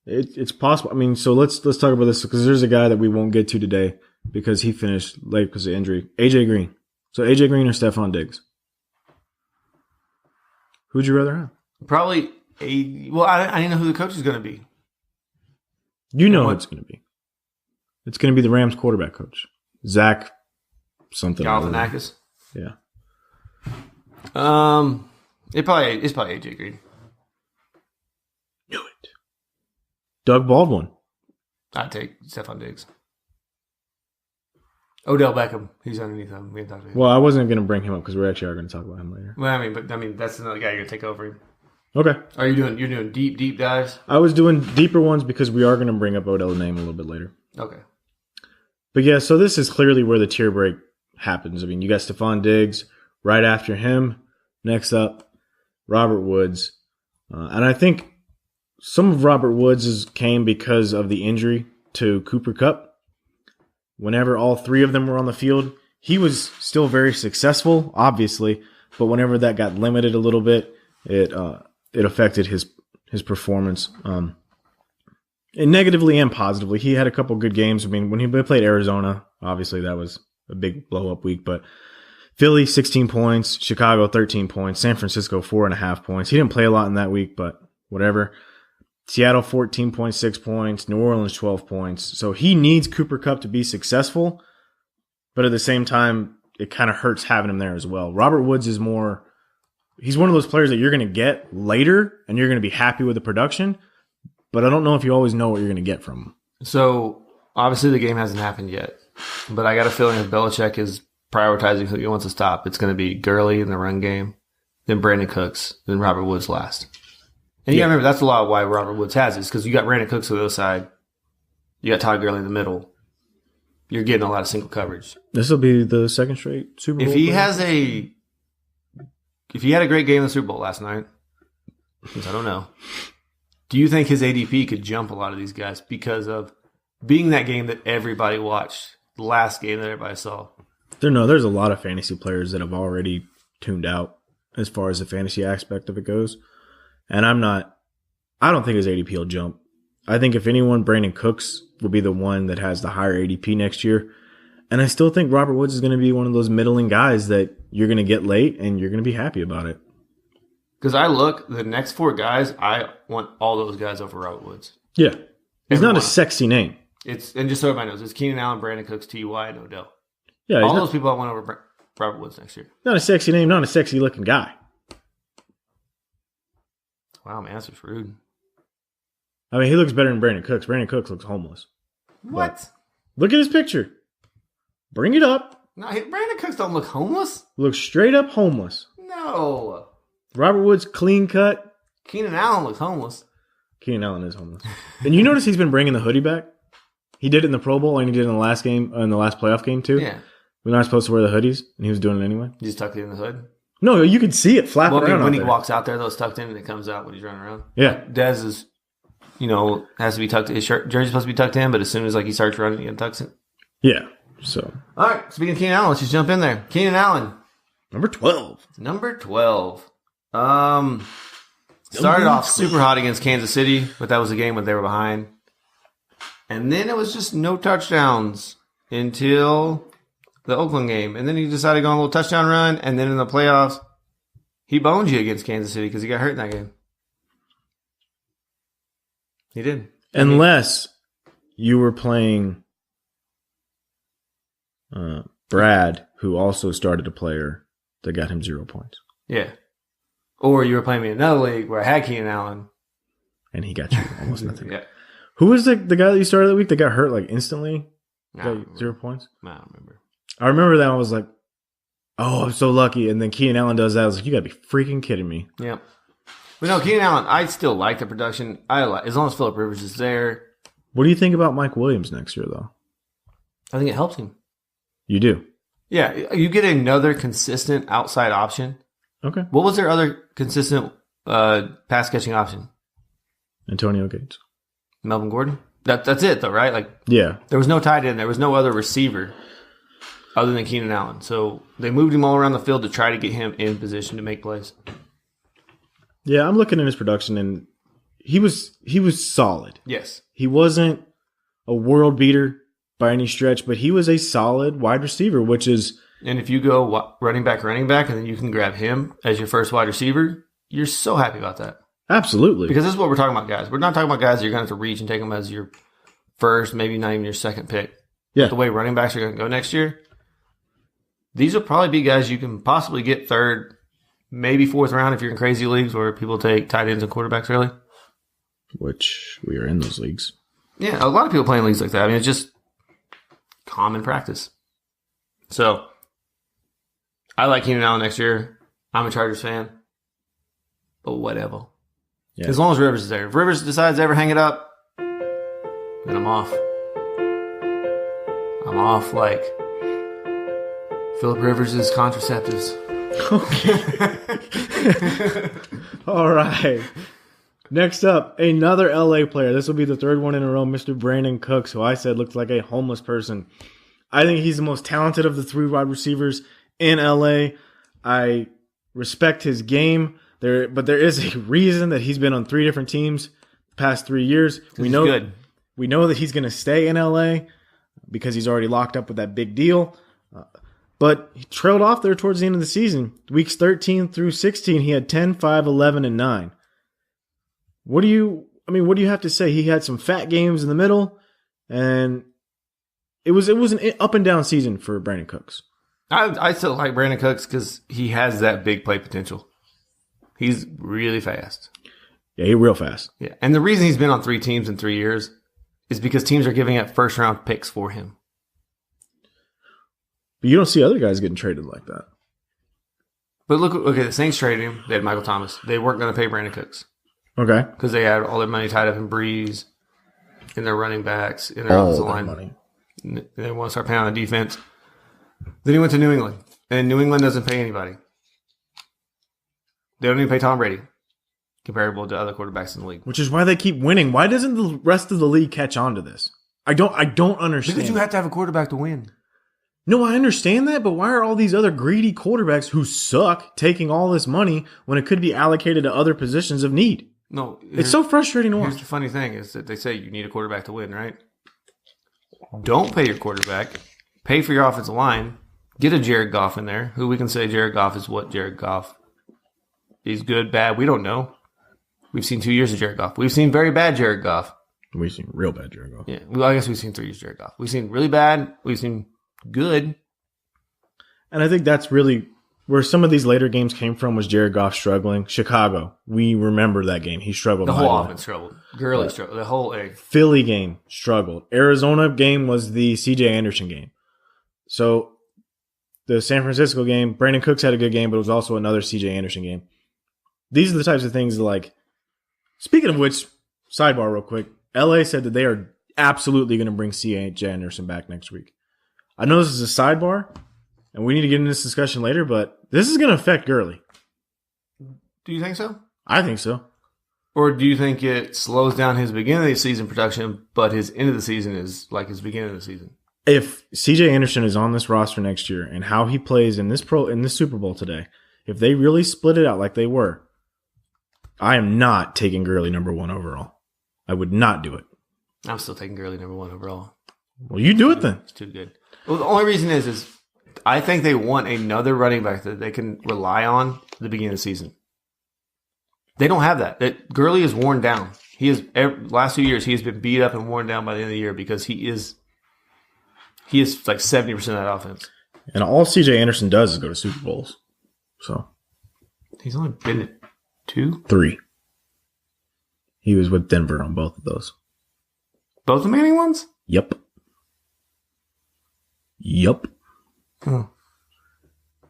It's possible. I mean, so let's talk about this because there's a guy that we won't get to today because he finished late because of injury. AJ Green. So AJ Green or Stephon Diggs? Who'd you rather have? Probably I didn't know who the coach is going to be. You know who it's going to be. It's going to be the Rams quarterback coach, Zach something. Galifianakis. Yeah. It's probably AJ Green. Knew it. Doug Baldwin. I'd take Stephon Diggs. Odell Beckham. He's underneath him. We can talk to him. Well, I wasn't going to bring him up because we actually are going to talk about him later. Well, I mean, that's another guy you're going to take over him. Okay. Are you doing? You're doing deep dives? I was doing deeper ones because we are going to bring up Odell's name a little bit later. Okay. But yeah, so this is clearly where the tier break happens. I mean, you got Stephon Diggs right after him. Next up, Robert Woods. And I think some of Robert Woods' came because of the injury to Cooper Kupp. Whenever all 3 of them were on the field, he was still very successful, obviously. But whenever that got limited a little bit, it affected his performance. And negatively and positively. He had a couple good games. I mean, when he played Arizona, obviously that was a big blow-up week. But Philly, 16 points. Chicago, 13 points. San Francisco, 4.5 points. He didn't play a lot in that week, but whatever. Seattle, 14.6 points. New Orleans, 12 points. So he needs Cooper Kupp to be successful. But at the same time, it kind of hurts having him there as well. Robert Woods is more – he's one of those players that you're going to get later, and you're going to be happy with the production. But I don't know if you always know what you're going to get from him. So, obviously the game hasn't happened yet. But I got a feeling if Belichick is prioritizing who he wants to stop, it's going to be Gurley in the run game, then Brandon Cooks, then Robert Woods last. And you got to remember, that's a lot of why Robert Woods has it, because you got Brandon Cooks on the other side. You got Todd Gurley in the middle. You're getting a lot of single coverage. This will be the second straight Super Bowl. If he had a great game in the Super Bowl last night, which I don't know, do you think his ADP could jump a lot of these guys because of being that game that everybody watched, the last game that everybody saw? There's a lot of fantasy players that have already tuned out as far as the fantasy aspect of it goes. And I don't think his ADP will jump. I think if anyone, Brandon Cooks will be the one that has the higher ADP next year. And I still think Robert Woods is going to be one of those middling guys that you're going to get late and you're going to be happy about it. Because the next 4 guys, I want all those guys over Robert Woods. Yeah. He's not a sexy name. And just so everybody knows, it's Keenan Allen, Brandon Cooks, T.Y., and Odell. Yeah. All those people I want over Robert Woods next year. Not a sexy name, not a sexy looking guy. Wow, man, that's just rude. I mean, he looks better than Brandon Cooks. Brandon Cooks looks homeless. What? But look at his picture. Bring it up. No, Brandon Cooks don't look homeless. Looks straight up homeless. No. Robert Woods, clean cut. Keenan Allen looks homeless. Keenan Allen is homeless. And you notice he's been bringing the hoodie back? He did it in the Pro Bowl and he did it in the last playoff game too. Yeah. We're not supposed to wear the hoodies, and he was doing it anyway. You just tucked it in the hood? No, you could see it flapping around. When he walks out there, though, it's tucked in and it comes out when he's running around. Yeah. Dez is, has to be tucked in. His jersey's supposed to be tucked in, but as soon as he starts running, he untucks it. Yeah. So. All right. Speaking of Keenan Allen, let's just jump in there. Keenan Allen. Number 12. Started off super hot against Kansas City, but that was a game when they were behind. And then it was just no touchdowns until the Oakland game. And then he decided to go on a little touchdown run. And then in the playoffs, he boned you against Kansas City because he got hurt in that game. He did. Unless you were playing Brad, who also started a player that got him 0 points. Yeah. Or you were playing me in another league where I had Keenan Allen. And he got you almost nothing. Yeah. Who was the guy that you started that week that got hurt instantly? Got 0 points? I don't remember. I remember that. I was like, oh, I'm so lucky. And then Keenan Allen does that. I was like, you got to be freaking kidding me. Yeah. But no, Keenan Allen, I still like the production. As long as Phillip Rivers is there. What do you think about Mike Williams next year, though? I think it helps him. You do? Yeah. You get another consistent outside option. Okay. What was their other consistent pass-catching option? Antonio Gates. Melvin Gordon? That's it, though, right? Yeah. There was no tight end. There was no other receiver other than Keenan Allen. So they moved him all around the field to try to get him in position to make plays. Yeah, I'm looking at his production, and he was solid. Yes. He wasn't a world beater by any stretch, but he was a solid wide receiver, which is... And if you go running back, and then you can grab him as your first wide receiver, you're so happy about that. Absolutely. Because this is what we're talking about, guys. We're not talking about guys that you're going to have to reach and take them as your first, maybe not even your second pick. Yeah. The way running backs are going to go next year, these will probably be guys you can possibly get third, maybe fourth round if you're in crazy leagues where people take tight ends and quarterbacks early. Which we are in those leagues. Yeah, a lot of people play in leagues like that. I mean, it's just common practice. So, I like Keenan Allen next year. I'm a Chargers fan. But whatever. Yeah. As long as Rivers is there. If Rivers decides to ever hang it up, then I'm off. I'm off like Phillip Rivers' contraceptives. Okay. All right. Next up, another LA player. This will be the third one in a row, Mr. Brandon Cooks, who I said looks like a homeless person. I think he's the most talented of the 3 wide receivers in LA. I respect his game. But there is a reason that he's been on 3 different teams the past 3 years. We know that he's going to stay in LA because he's already locked up with that big deal. But he trailed off there towards the end of the season. Weeks 13 through 16, he had 10, 5, 11, and 9. What do you have to say? He had some fat games in the middle, and it was an up and down season for Brandon Cooks. I still like Brandon Cooks because he has that big play potential. He's really fast. Yeah, he's real fast. Yeah, and the reason he's been on 3 teams in 3 years is because teams are giving up first-round picks for him. But you don't see other guys getting traded like that. But look, okay, the Saints traded him. They had Michael Thomas. They weren't going to pay Brandon Cooks. Okay. Because they had all their money tied up in Breeze, in their running backs, in their offensive line. Money. They want to start paying on the defense. Then he went to New England. And New England doesn't pay anybody. They don't even pay Tom Brady, comparable to other quarterbacks in the league. Which is why they keep winning. Why doesn't the rest of the league catch on to this? I don't understand. Because you have to have a quarterback to win. No, I understand that, but why are all these other greedy quarterbacks who suck taking all this money when it could be allocated to other positions of need? No, it's so frustrating to watch. Here's the funny thing is that they say you need a quarterback to win, right? Don't pay your quarterback. Pay for your offensive line. Get a Jared Goff in there, who we can say Jared Goff is what Jared Goff. He's good, bad. We don't know. We've seen 2 years of Jared Goff. We've seen very bad Jared Goff. We've seen real bad Jared Goff. Yeah, well, I guess we've seen 3 years of Jared Goff. We've seen really bad. We've seen good. And I think that's really where some of these later games came from was Jared Goff struggling. Chicago, we remember that game. He struggled. The whole offense struggled. Gurley struggled. The whole Philly game struggled. Arizona game was the C.J. Anderson game. So the San Francisco game, Brandon Cooks had a good game, but it was also another C.J. Anderson game. These are the types of things like, speaking of which, sidebar real quick, LA said that they are absolutely going to bring C.J. Anderson back next week. I know this is a sidebar, and we need to get into this discussion later, but this is going to affect Gurley. Do you think so? I think so. Or do you think it slows down his beginning of the season production, but his end of the season is like his beginning of the season? If C.J. Anderson is on this roster next year and how he plays in this Super Bowl today, if they really split it out like they were, I am not taking Gurley number 1 overall. I would not do it. I'm still taking Gurley number 1 overall. Well, you do it then. It's too good. Well, the only reason is I think they want another running back that they can rely on at the beginning of the season. They don't have that. Gurley is worn down. He is last 2 years he has been beat up and worn down by the end of the year because he is like 70% of that offense. And all C.J. Anderson does is go to Super Bowls. So he's only been to 2? 3. He was with Denver on both of those. Both the Manning ones? Yep. Oh.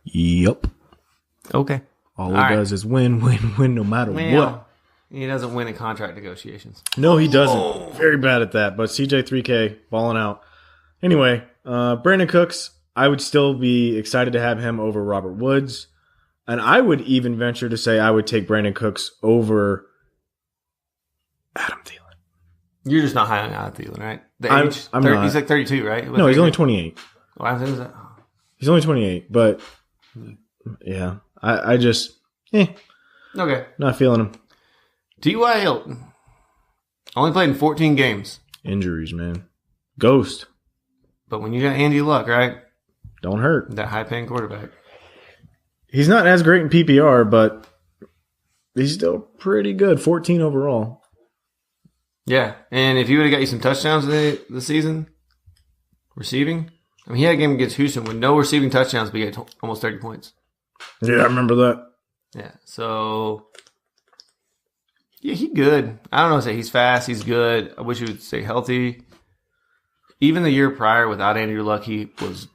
Yep. Okay. All he does is win no matter what. He doesn't win in contract negotiations. No, he doesn't. Very bad at that. But CJ 3K balling out. Anyway, Brandon Cooks, I would still be excited to have him over Robert Woods. And I would even venture to say I would take Brandon Cooks over Adam Thielen. You're just not high on Adam Thielen, right? I'm not. He's like 32, right? No, he's only 28. What is that? He's only 28, but yeah, I just, okay, not feeling him. T.Y. Hilton only played in 14 games. Injuries, man. Ghost. But when you got Andy Luck, right? Don't hurt. That high-paying quarterback. He's not as great in PPR, but he's still pretty good. 14 overall. Yeah, and if he would have got you some touchdowns the season, receiving, I mean, he had a game against Houston with no receiving touchdowns, but he had almost 30 points. Yeah, I remember that. Yeah, so, yeah, he's good. I don't know, say he's fast, he's good. I wish he would stay healthy. Even the year prior, without Andrew Luck, he was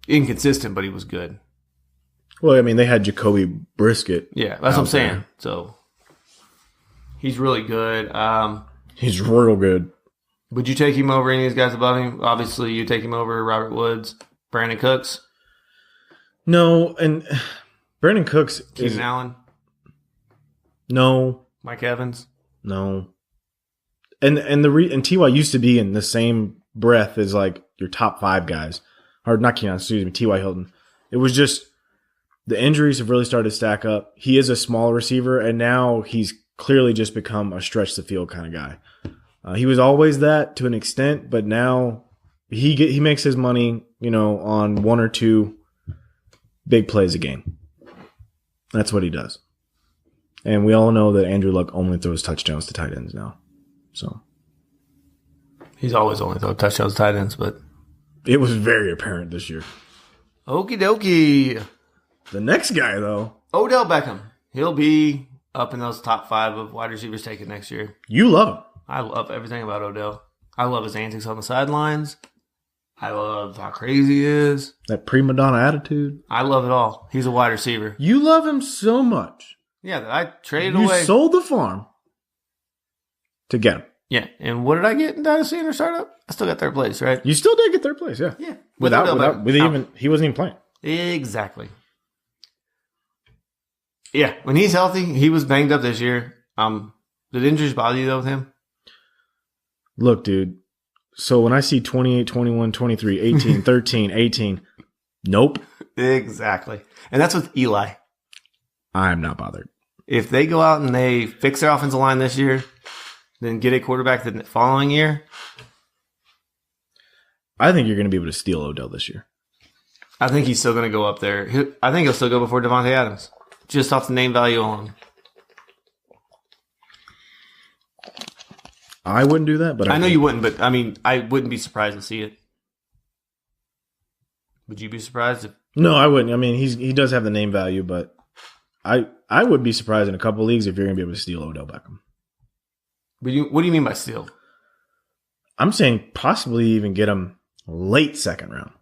inconsistent, but he was good. Well, I mean, they had Jacoby Brisket. Yeah, that's what I'm saying. So, he's really good. He's real good. Would you take him over any of these guys above him? Obviously, you take him over Robert Woods, Brandon Cooks. No, and Brandon Cooks Keenan Allen. No. Mike Evans. No. And T.Y. used to be in the same breath as like your top 5 guys. Or not Keenan, excuse me, T.Y. Hilton. It was just the injuries have really started to stack up. He is a small receiver, and now he's clearly just become a stretch the field kind of guy. He was always that to an extent, but now he makes his money, on 1 or 2 big plays a game. That's what he does. And we all know that Andrew Luck only throws touchdowns to tight ends now. So he's always only thrown touchdowns to tight ends, but it was very apparent this year. Okie dokie. The next guy, though, Odell Beckham. He'll be up in those top 5 of wide receivers taken next year. You love him. I love everything about Odell. I love his antics on the sidelines. I love how crazy he is. That prima donna attitude. I love it all. He's a wide receiver. You love him so much. Yeah, that I traded away. You sold the farm. to get him. Yeah. And what did I get in Dynasty in our startup? I still got third place, right? You still did get third place, yeah. Yeah. He wasn't even playing. Exactly. Yeah. When he's healthy, he was banged up this year. Did injuries bother you though with him? Look, dude. So when I see 28, 21, 23, 18, 13, 18, nope. Exactly. And that's with Eli. I'm not bothered. If they go out and they fix their offensive line this year, then get a quarterback the following year, I think you're going to be able to steal Odell this year. I think he's still going to go up there. I think he'll still go before Devontae Adams, just off the name value alone. I wouldn't do that, but I know you wouldn't, but I mean, I wouldn't be surprised to see it. Would you be surprised if? No, I wouldn't. I mean, he does have the name value, but I would be surprised in a couple of leagues if you're going to be able to steal Odell Beckham. But what do you mean by steal? I'm saying possibly even get him late second round.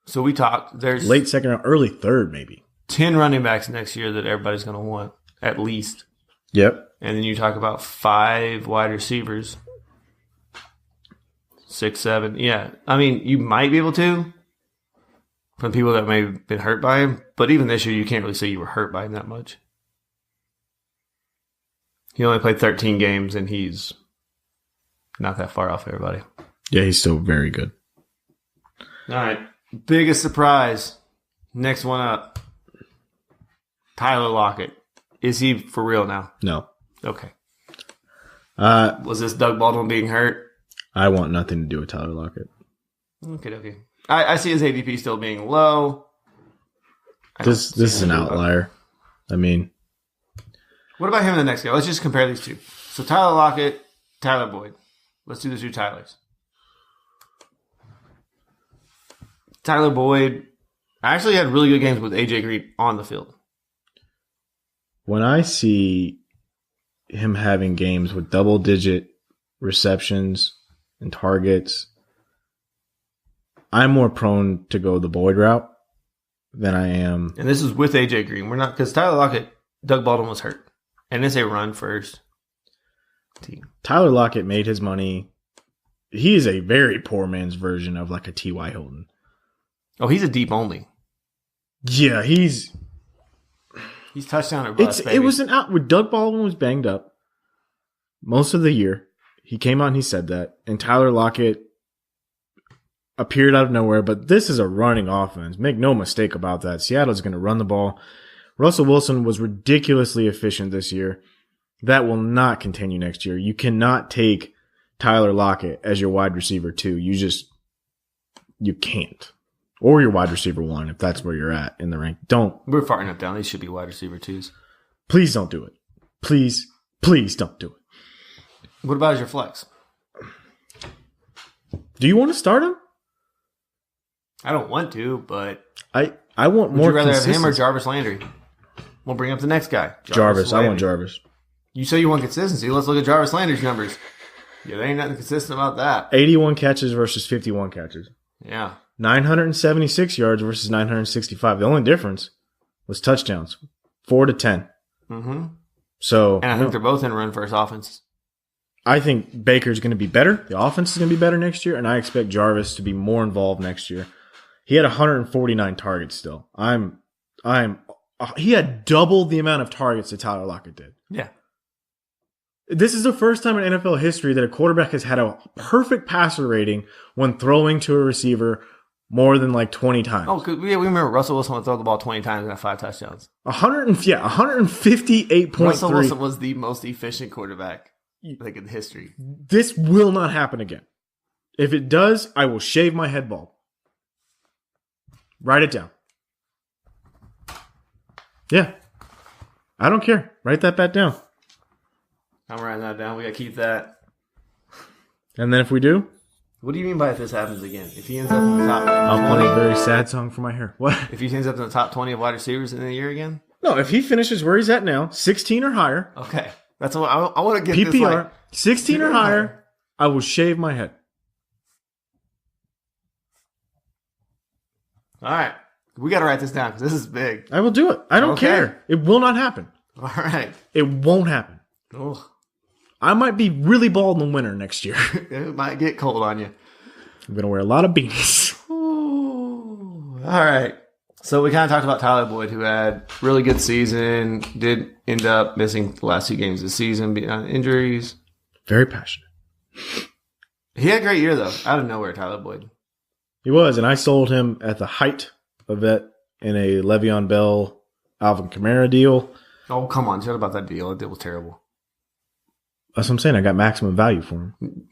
So we talked. There's late second round, early third, maybe 10 running backs next year that everybody's going to want at least. Yep. And then you talk about 5 wide receivers, 6, 7. Yeah, I mean, you might be able to from people that may have been hurt by him. But even this year, you can't really say you were hurt by him that much. He only played 13 games, and he's not that far off everybody. Yeah, he's still very good. All right. Biggest surprise. Next one up. Tyler Lockett. Is he for real now? No. Okay. Was this Doug Baldwin being hurt? I want nothing to do with Tyler Lockett. Okay. I see his ADP still being low. This is an outlier. I mean, what about him in the next game? Let's just compare these two. So Tyler Lockett, Tyler Boyd. Let's do the two Tylers. Tyler Boyd actually had really good games with AJ Green on the field. When I see him having games with double-digit receptions and targets, I'm more prone to go the Boyd route than I am. And this is with AJ Green. We're not, because Tyler Lockett, Doug Baldwin was hurt. And it's a run first team. Tyler Lockett made his money. He is a very poor man's version of like a T.Y. Hilton. Oh, he's a deep only. Yeah, he's touchdown or bust, baby. It was an out. When Doug Baldwin was banged up most of the year, he came out and he said that. And Tyler Lockett appeared out of nowhere. But this is a running offense. Make no mistake about that. Seattle's going to run the ball. Russell Wilson was ridiculously efficient this year. That will not continue next year. You cannot take Tyler Lockett as your wide receiver 2. You can't. Or your wide receiver 1, if that's where you're at in the rank. We're far enough down. These should be wide receiver 2s. Please don't do it. Please don't do it. What about your flex? Do you want to start him? I don't want to, but I want more. Would you rather have him or Jarvis Landry? We'll bring up the next guy. Jarvis. I want Jarvis. You say you want consistency. Let's look at Jarvis Landry's numbers. Yeah, there ain't nothing consistent about that. 81 catches versus 51 catches. Yeah. 976 yards versus 965. The only difference was touchdowns. 4 to 10. Mm-hmm. So, and I think they're both in run first offense. I think Baker's going to be better. The offense is going to be better next year, and I expect Jarvis to be more involved next year. He had 149 targets still. He had double the amount of targets that Tyler Lockett did. Yeah. This is the first time in NFL history that a quarterback has had a perfect passer rating when throwing to a receiver more than like 20 times. Oh, we remember Russell Wilson would throw the ball 20 times and have 5 touchdowns. 158.3. Russell Wilson was the most efficient quarterback like in history. This will not happen again. If it does, I will shave my head bald. Write it down. Yeah. I don't care. Write that bet down. I'm writing that down. We got to keep that. And then if we do? What do you mean by if this happens again? If he ends up in the top 20? I'll play a very sad song for my hair. What? If he ends up in the top 20 of wide receivers in the year again? No, if he finishes where he's at now, 16 or higher. Okay. That's what I want to get PPR, this like, 16 or higher, I will shave my head. All right. We got to write this down because this is big. I will do it. I don't care. It will not happen. All right. It won't happen. Ugh. I might be really bald in the winter next year. It might get cold on you. I'm going to wear a lot of beanies. Ooh. All right. So we kind of talked about Tyler Boyd, who had really good season, did end up missing the last 2 games of the season beyond injuries. Very passionate. He had a great year, though. Out of nowhere, Tyler Boyd. He was, and I sold him at the height of that in a Le'Veon Bell, Alvin Kamara deal. Oh, come on. Shut about that deal. That deal was terrible. That's what I'm saying. I got maximum value for him.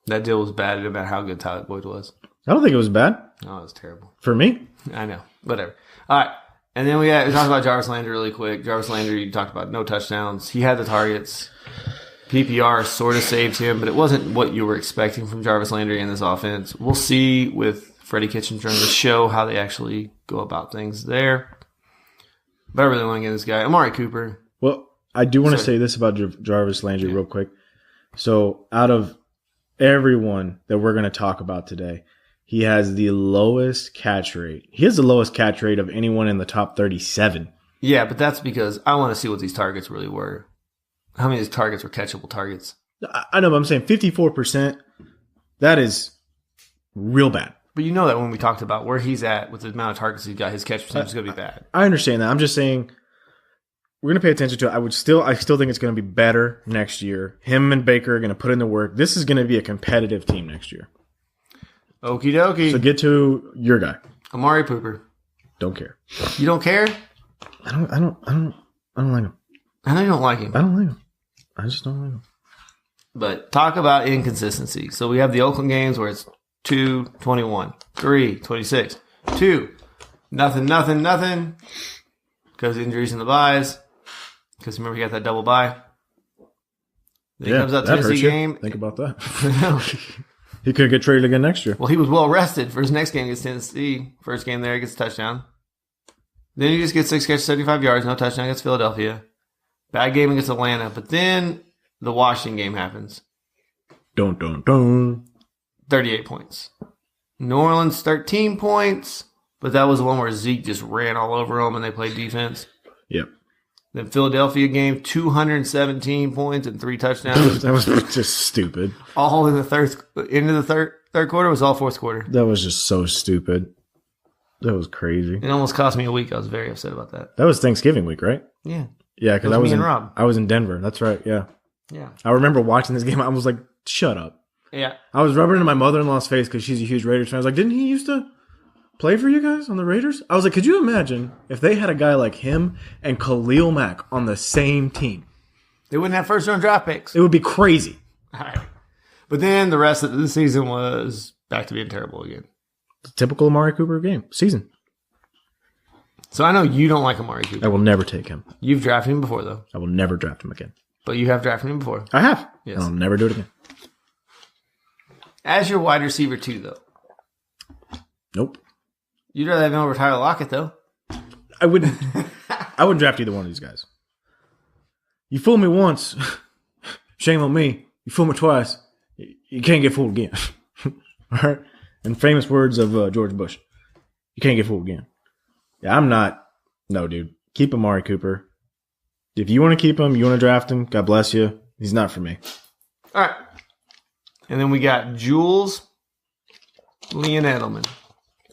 That deal was bad no matter how good Tyler Boyd was. I don't think it was bad. No, it was terrible. For me? I know. Whatever. All right. And then we talked about Jarvis Landry really quick. Jarvis Landry, you talked about no touchdowns. He had the targets. PPR sort of saved him, but it wasn't what you were expecting from Jarvis Landry in this offense. We'll see with Freddie Kitchens during the show how they actually go about things there. But I really want to get this guy. Amari Cooper. Well, I do want to say this about Jarvis Landry real quick. So out of everyone that we're going to talk about today, he has the lowest catch rate. He has the lowest catch rate of anyone in the top 37. Yeah, but that's because I want to see what these targets really were. How many of these targets were catchable targets? I know, but I'm saying 54%. That is real bad. But you know that when we talked about where he's at with the amount of targets he's got, his catch percentage is going to be bad. I understand that. I'm just saying we're going to pay attention to it. I still think it's going to be better next year. Him and Baker are going to put in the work. This is going to be a competitive team next year. Okie dokie. So get to your guy. Amari Cooper. Don't care. You don't care? I don't like him. I know you don't like him. I don't like him. I just don't like him. But talk about inconsistency. So we have the Oakland games where it's 2, 21, 3, 26, 2, nothing. Because injuries in the buys. Because remember, he got that double bye. Then he comes out to Tennessee game. Think about that. He could get traded again next year. Well, he was well rested for his next game against Tennessee. First game there, he gets a touchdown. Then he just gets 6 catches, 75 yards, no touchdown against Philadelphia. Bad game against Atlanta. But then the Washington game happens. Dun. 38 points. New Orleans, 13 points. But that was the one where Zeke just ran all over them and they played defense. Yep. Then Philadelphia game, 217 points and 3 touchdowns. That was just stupid. All in the third quarter was all fourth quarter. That was just so stupid. That was crazy. It almost cost me a week. I was very upset about that. That was Thanksgiving week, right? Yeah. Yeah, because I was in Denver. That's right. Yeah. Yeah. I remember watching this game. I was like, shut up. Yeah. I was rubbing it in my mother-in-law's face because she's a huge Raiders fan. I was like, didn't he used to play for you guys on the Raiders? I was like, could you imagine if they had a guy like him and Khalil Mack on the same team? They wouldn't have first-round draft picks. It would be crazy. All right. But then the rest of the season was back to being terrible again. Typical Amari Cooper season. So I know you don't like Amari Cooper. I will never take him. You've drafted him before, though. I will never draft him again. But you have drafted him before. I have. Yes. And I'll never do it again. As your wide receiver, too, though. Nope. You'd rather have him over Tyler Lockett, though. I wouldn't draft either one of these guys. You fool me once. Shame on me. You fool me twice. You can't get fooled again. All right? In famous words of George Bush. You can't get fooled again. Yeah, I'm not. No, dude. Keep Amari Cooper. If you want to keep him, you want to draft him, God bless you. He's not for me. All right. And then we got Jules Leon Edelman.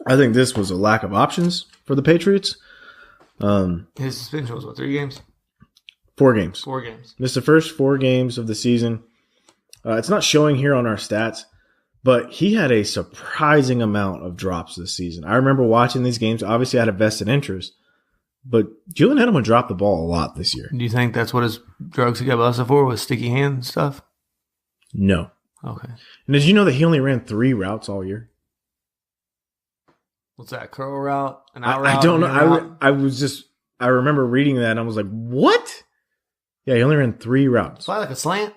I think this was a lack of options for the Patriots. His suspension was, 3 games? 4 games. 4 games. Missed the first 4 games of the season. It's not showing here on our stats, but he had a surprising amount of drops this season. I remember watching these games. Obviously, I had a vested interest. But Julian Edelman dropped the ball a lot this year. Do you think that's what his drugs he got busted for, was sticky hand stuff? No. Okay. And did you know that he only ran 3 routes all year? What's that, curl route? An out route? I don't know. I remember reading that and I was like, what? Yeah, he only ran 3 routes. Fly like a slant?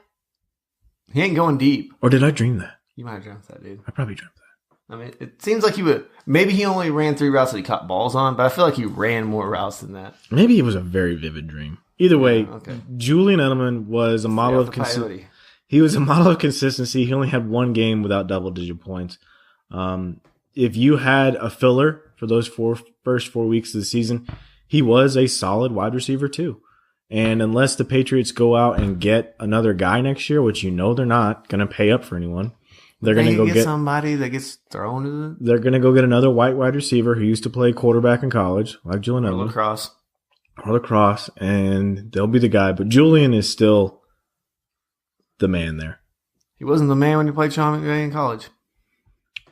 He ain't going deep. Or did I dream that? You might have dreamt that, dude. I probably dreamt that. I mean, it seems like he would. Maybe he only ran 3 routes that he caught balls on, but I feel like he ran more routes than that. Maybe it was a very vivid dream. Either way, okay. Julian Edelman was a model of consistency. He was a model of consistency. He only had 1 game without double-digit points. If you had a filler for those first 4 weeks of the season, he was a solid wide receiver too. And unless the Patriots go out and get another guy next year, which they're not going to pay up for anyone, they're going to go get somebody that gets thrown to the. They're going to go get another white wide receiver who used to play quarterback in college, like Julian Edelman. Or lacrosse, and they'll be the guy. But Julian is still the man there. He wasn't the man when he played Sean McVay in college.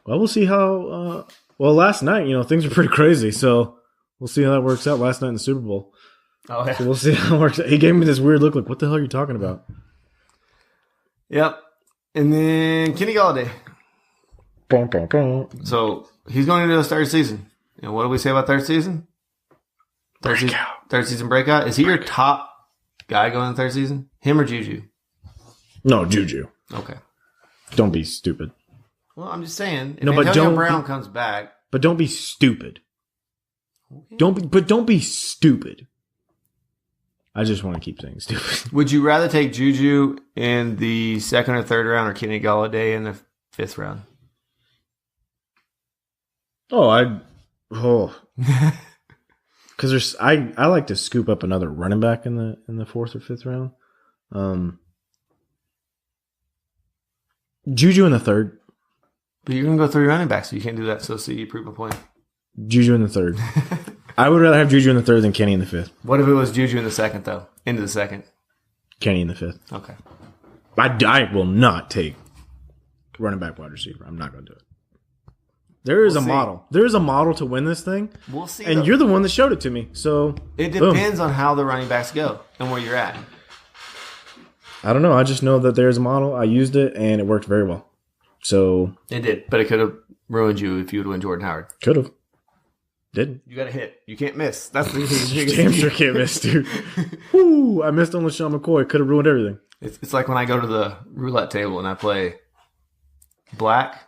Well, we'll see how. Last night, things were pretty crazy, so we'll see how that works out. Last night in the Super Bowl. Oh yeah. So we'll see how it works out. He gave me this weird look, like, "What the hell are you talking about?" Yep. And then Kenny Galladay. Boom, boom, boom. So he's going into his third season. And what do we say about third season? Third season breakout. Is he your top guy going in third season? Him or Juju? No, Juju. Okay. Don't be stupid. Well, I'm just saying. If Antonio Brown comes back, but don't be stupid. Okay. Don't be stupid. I just want to keep saying stupid. Would you rather take Juju in the second or third round, or Kenny Galladay in the fifth round? Because I like to scoop up another running back in the fourth or fifth round. Juju in the third. But you're gonna go 3 running backs, so you can't do that. So see, you prove my point. Juju in the third. I would rather have Juju in the third than Kenny in the fifth. What if it was Juju in the second, though? Into the second. Kenny in the fifth. Okay. I will not take running back wide receiver. I'm not going to do it. There is a model. There is a model to win this thing. We'll see. And you're the one that showed it to me. So it depends on how the running backs go and where you're at. I don't know. I just know that there's a model. I used it, and it worked very well. So it did, but it could have ruined you if you would have won Jordan Howard. Could have. Didn't. You got to hit. You can't miss. That's the damn sure can't miss, dude. Woo! I missed on LaShawn McCoy. Could have ruined everything. It's like when I go to the roulette table and I play black,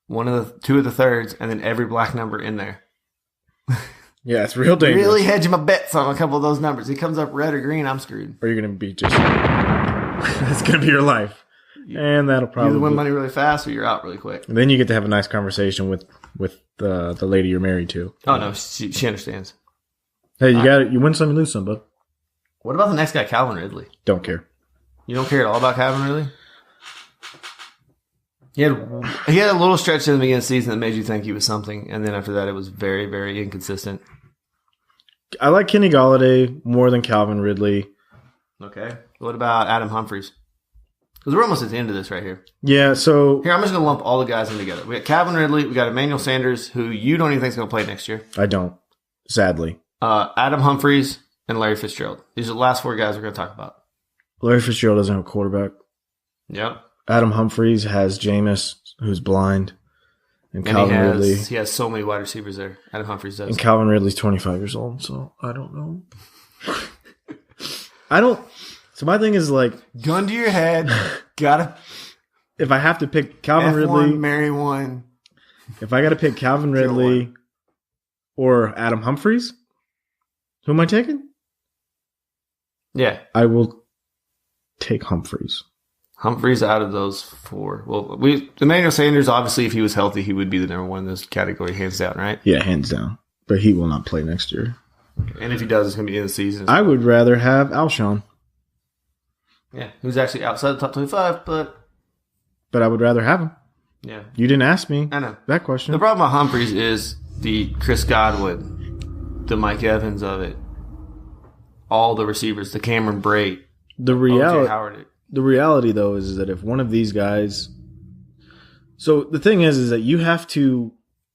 two of the thirds, and then every black number in there. Yeah, it's real dangerous. Really hedging my bets on a couple of those numbers. It comes up red or green, I'm screwed. Or you're going to be just... It's going to be your life. And that'll probably... Either win money really fast or you're out really quick. And then you get to have a nice conversation with the lady you're married to. Oh, no, she understands. Hey, you win some, you lose some, bud. What about the next guy, Calvin Ridley? Don't care. You don't care at all about Calvin Ridley? He had a little stretch in the beginning of the season that made you think he was something, and then after that it was very, very inconsistent. I like Kenny Galladay more than Calvin Ridley. Okay. What about Adam Humphries? Because we're almost at the end of this right here. Yeah, so... Here, I'm just going to lump all the guys in together. We got Calvin Ridley. We got Emmanuel Sanders, who you don't even think is going to play next year. I don't, sadly. Adam Humphries and Larry Fitzgerald. These are the last 4 guys we're going to talk about. Larry Fitzgerald doesn't have a quarterback. Yep. Adam Humphries has Jameis, who's blind. And Calvin Ridley. He has so many wide receivers there. Adam Humphries does. And Calvin Ridley's 25 years old, so I don't know. So my thing is like... Gun to your head. Gotta... If I have to pick Calvin F1, Ridley... marry one. If I got to pick Calvin Ridley or Adam Humphries, who am I taking? Yeah. I will take Humphries. Humphries out of those 4. Well, Emmanuel Sanders, obviously, if he was healthy, he would be the number 1 in this category, hands down, right? Yeah, hands down. But he will not play next year. And if he does, it's going to be in the season. I would rather have Alshon. Yeah, who's actually outside the top 25, but I would rather have him. Yeah. You didn't ask me I know. that question. The problem with Humphries is the Chris Godwin, the Mike Evans of it, all the receivers, the Cameron Brate, O.J. Howard. The reality, though, is that if one of these guys... So the thing is that you have to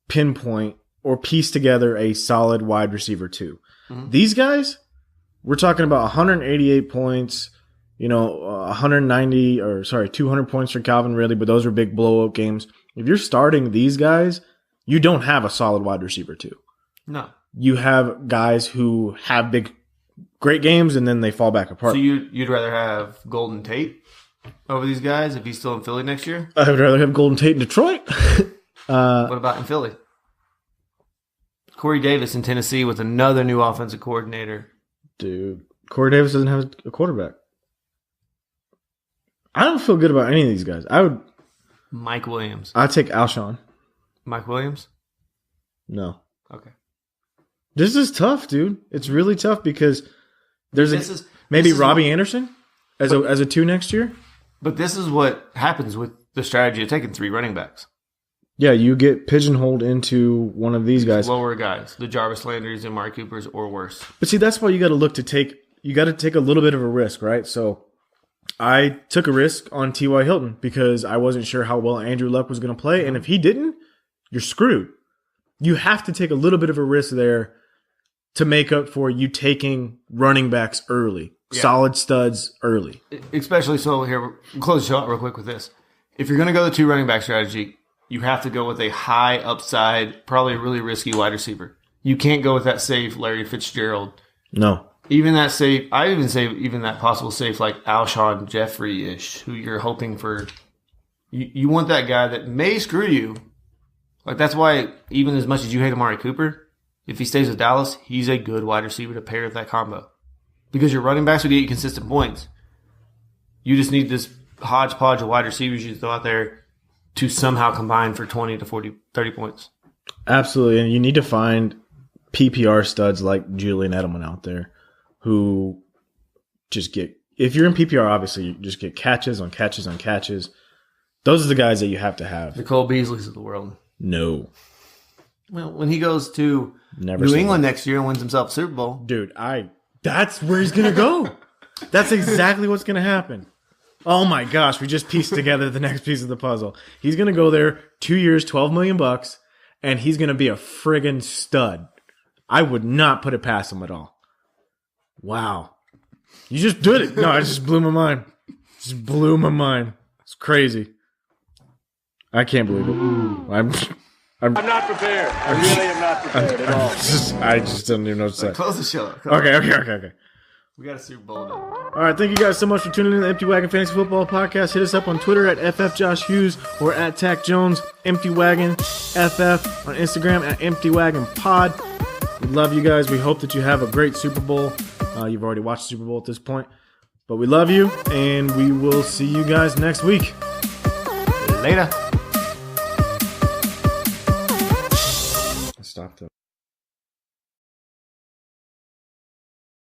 pinpoint or piece together a solid wide receiver, too. Mm-hmm. These guys, we're talking about 188 points, 200 points for Calvin Ridley, but those are big blowout games. If you're starting these guys, you don't have a solid wide receiver, too. No. You have guys who have great games, and then they fall back apart. So you'd rather have Golden Tate over these guys if he's still in Philly next year? I would rather have Golden Tate in Detroit. What about in Philly? Corey Davis in Tennessee with another new offensive coordinator. Dude, Corey Davis doesn't have a quarterback. I don't feel good about any of these guys. Mike Williams. I'd take Alshon. Mike Williams? No. Okay. This is tough, dude. It's really tough because There's maybe Robbie Anderson as a 2 next year. But this is what happens with the strategy of taking 3 running backs. Yeah, you get pigeonholed into one of these guys. Lower guys, the Jarvis Landrys and Amari Coopers, or worse. But see, that's why you got to take a little bit of a risk, right? So I took a risk on T.Y. Hilton because I wasn't sure how well Andrew Luck was going to play. And if he didn't, you're screwed. You have to take a little bit of a risk there to make up for you taking running backs early, solid studs early. Especially so here, we'll close the show out real quick with this. If you're going to go the 2 running back strategy, you have to go with a high upside, probably a really risky wide receiver. You can't go with that safe Larry Fitzgerald. No. Even that safe, I even say even that possible safe like Alshon Jeffrey-ish, who you're hoping for. You want that guy that may screw you. Like that's why even as much as you hate Amari Cooper, if he stays with Dallas, he's a good wide receiver to pair with that combo. Because your running backs will get you consistent points. You just need this hodgepodge of wide receivers you throw out there to somehow combine for 20 to 40, 30 points. Absolutely. And you need to find PPR studs like Julian Edelman out there who just get, if you're in PPR, obviously, you just get catches on catches on catches. Those are the guys that you have to have. The Cole Beasleys of the world. No. Well, when he goes to New England next year and wins himself a Super Bowl. Dude, that's where he's going to go. That's exactly what's going to happen. Oh my gosh, we just pieced together the next piece of the puzzle. He's going to go there 2 years, $12 million, and he's going to be a friggin' stud. I would not put it past him at all. Wow. You just did it. No, it just blew my mind. Just blew my mind. It's crazy. I can't believe it. I'm not prepared. I really am not prepared at all. I just don't even know what to say. Close the show. Okay. We got a Super Bowl now. All right, thank you guys so much for tuning in to the Empty Wagon Fantasy Football Podcast. Hit us up on Twitter at FFJoshHughes or at Tack Jones, Empty Wagon FF, on Instagram at Empty Wagon Pod. We love you guys. We hope that you have a great Super Bowl. You've already watched the Super Bowl at this point. But we love you, and we will see you guys next week. Later. Stop though.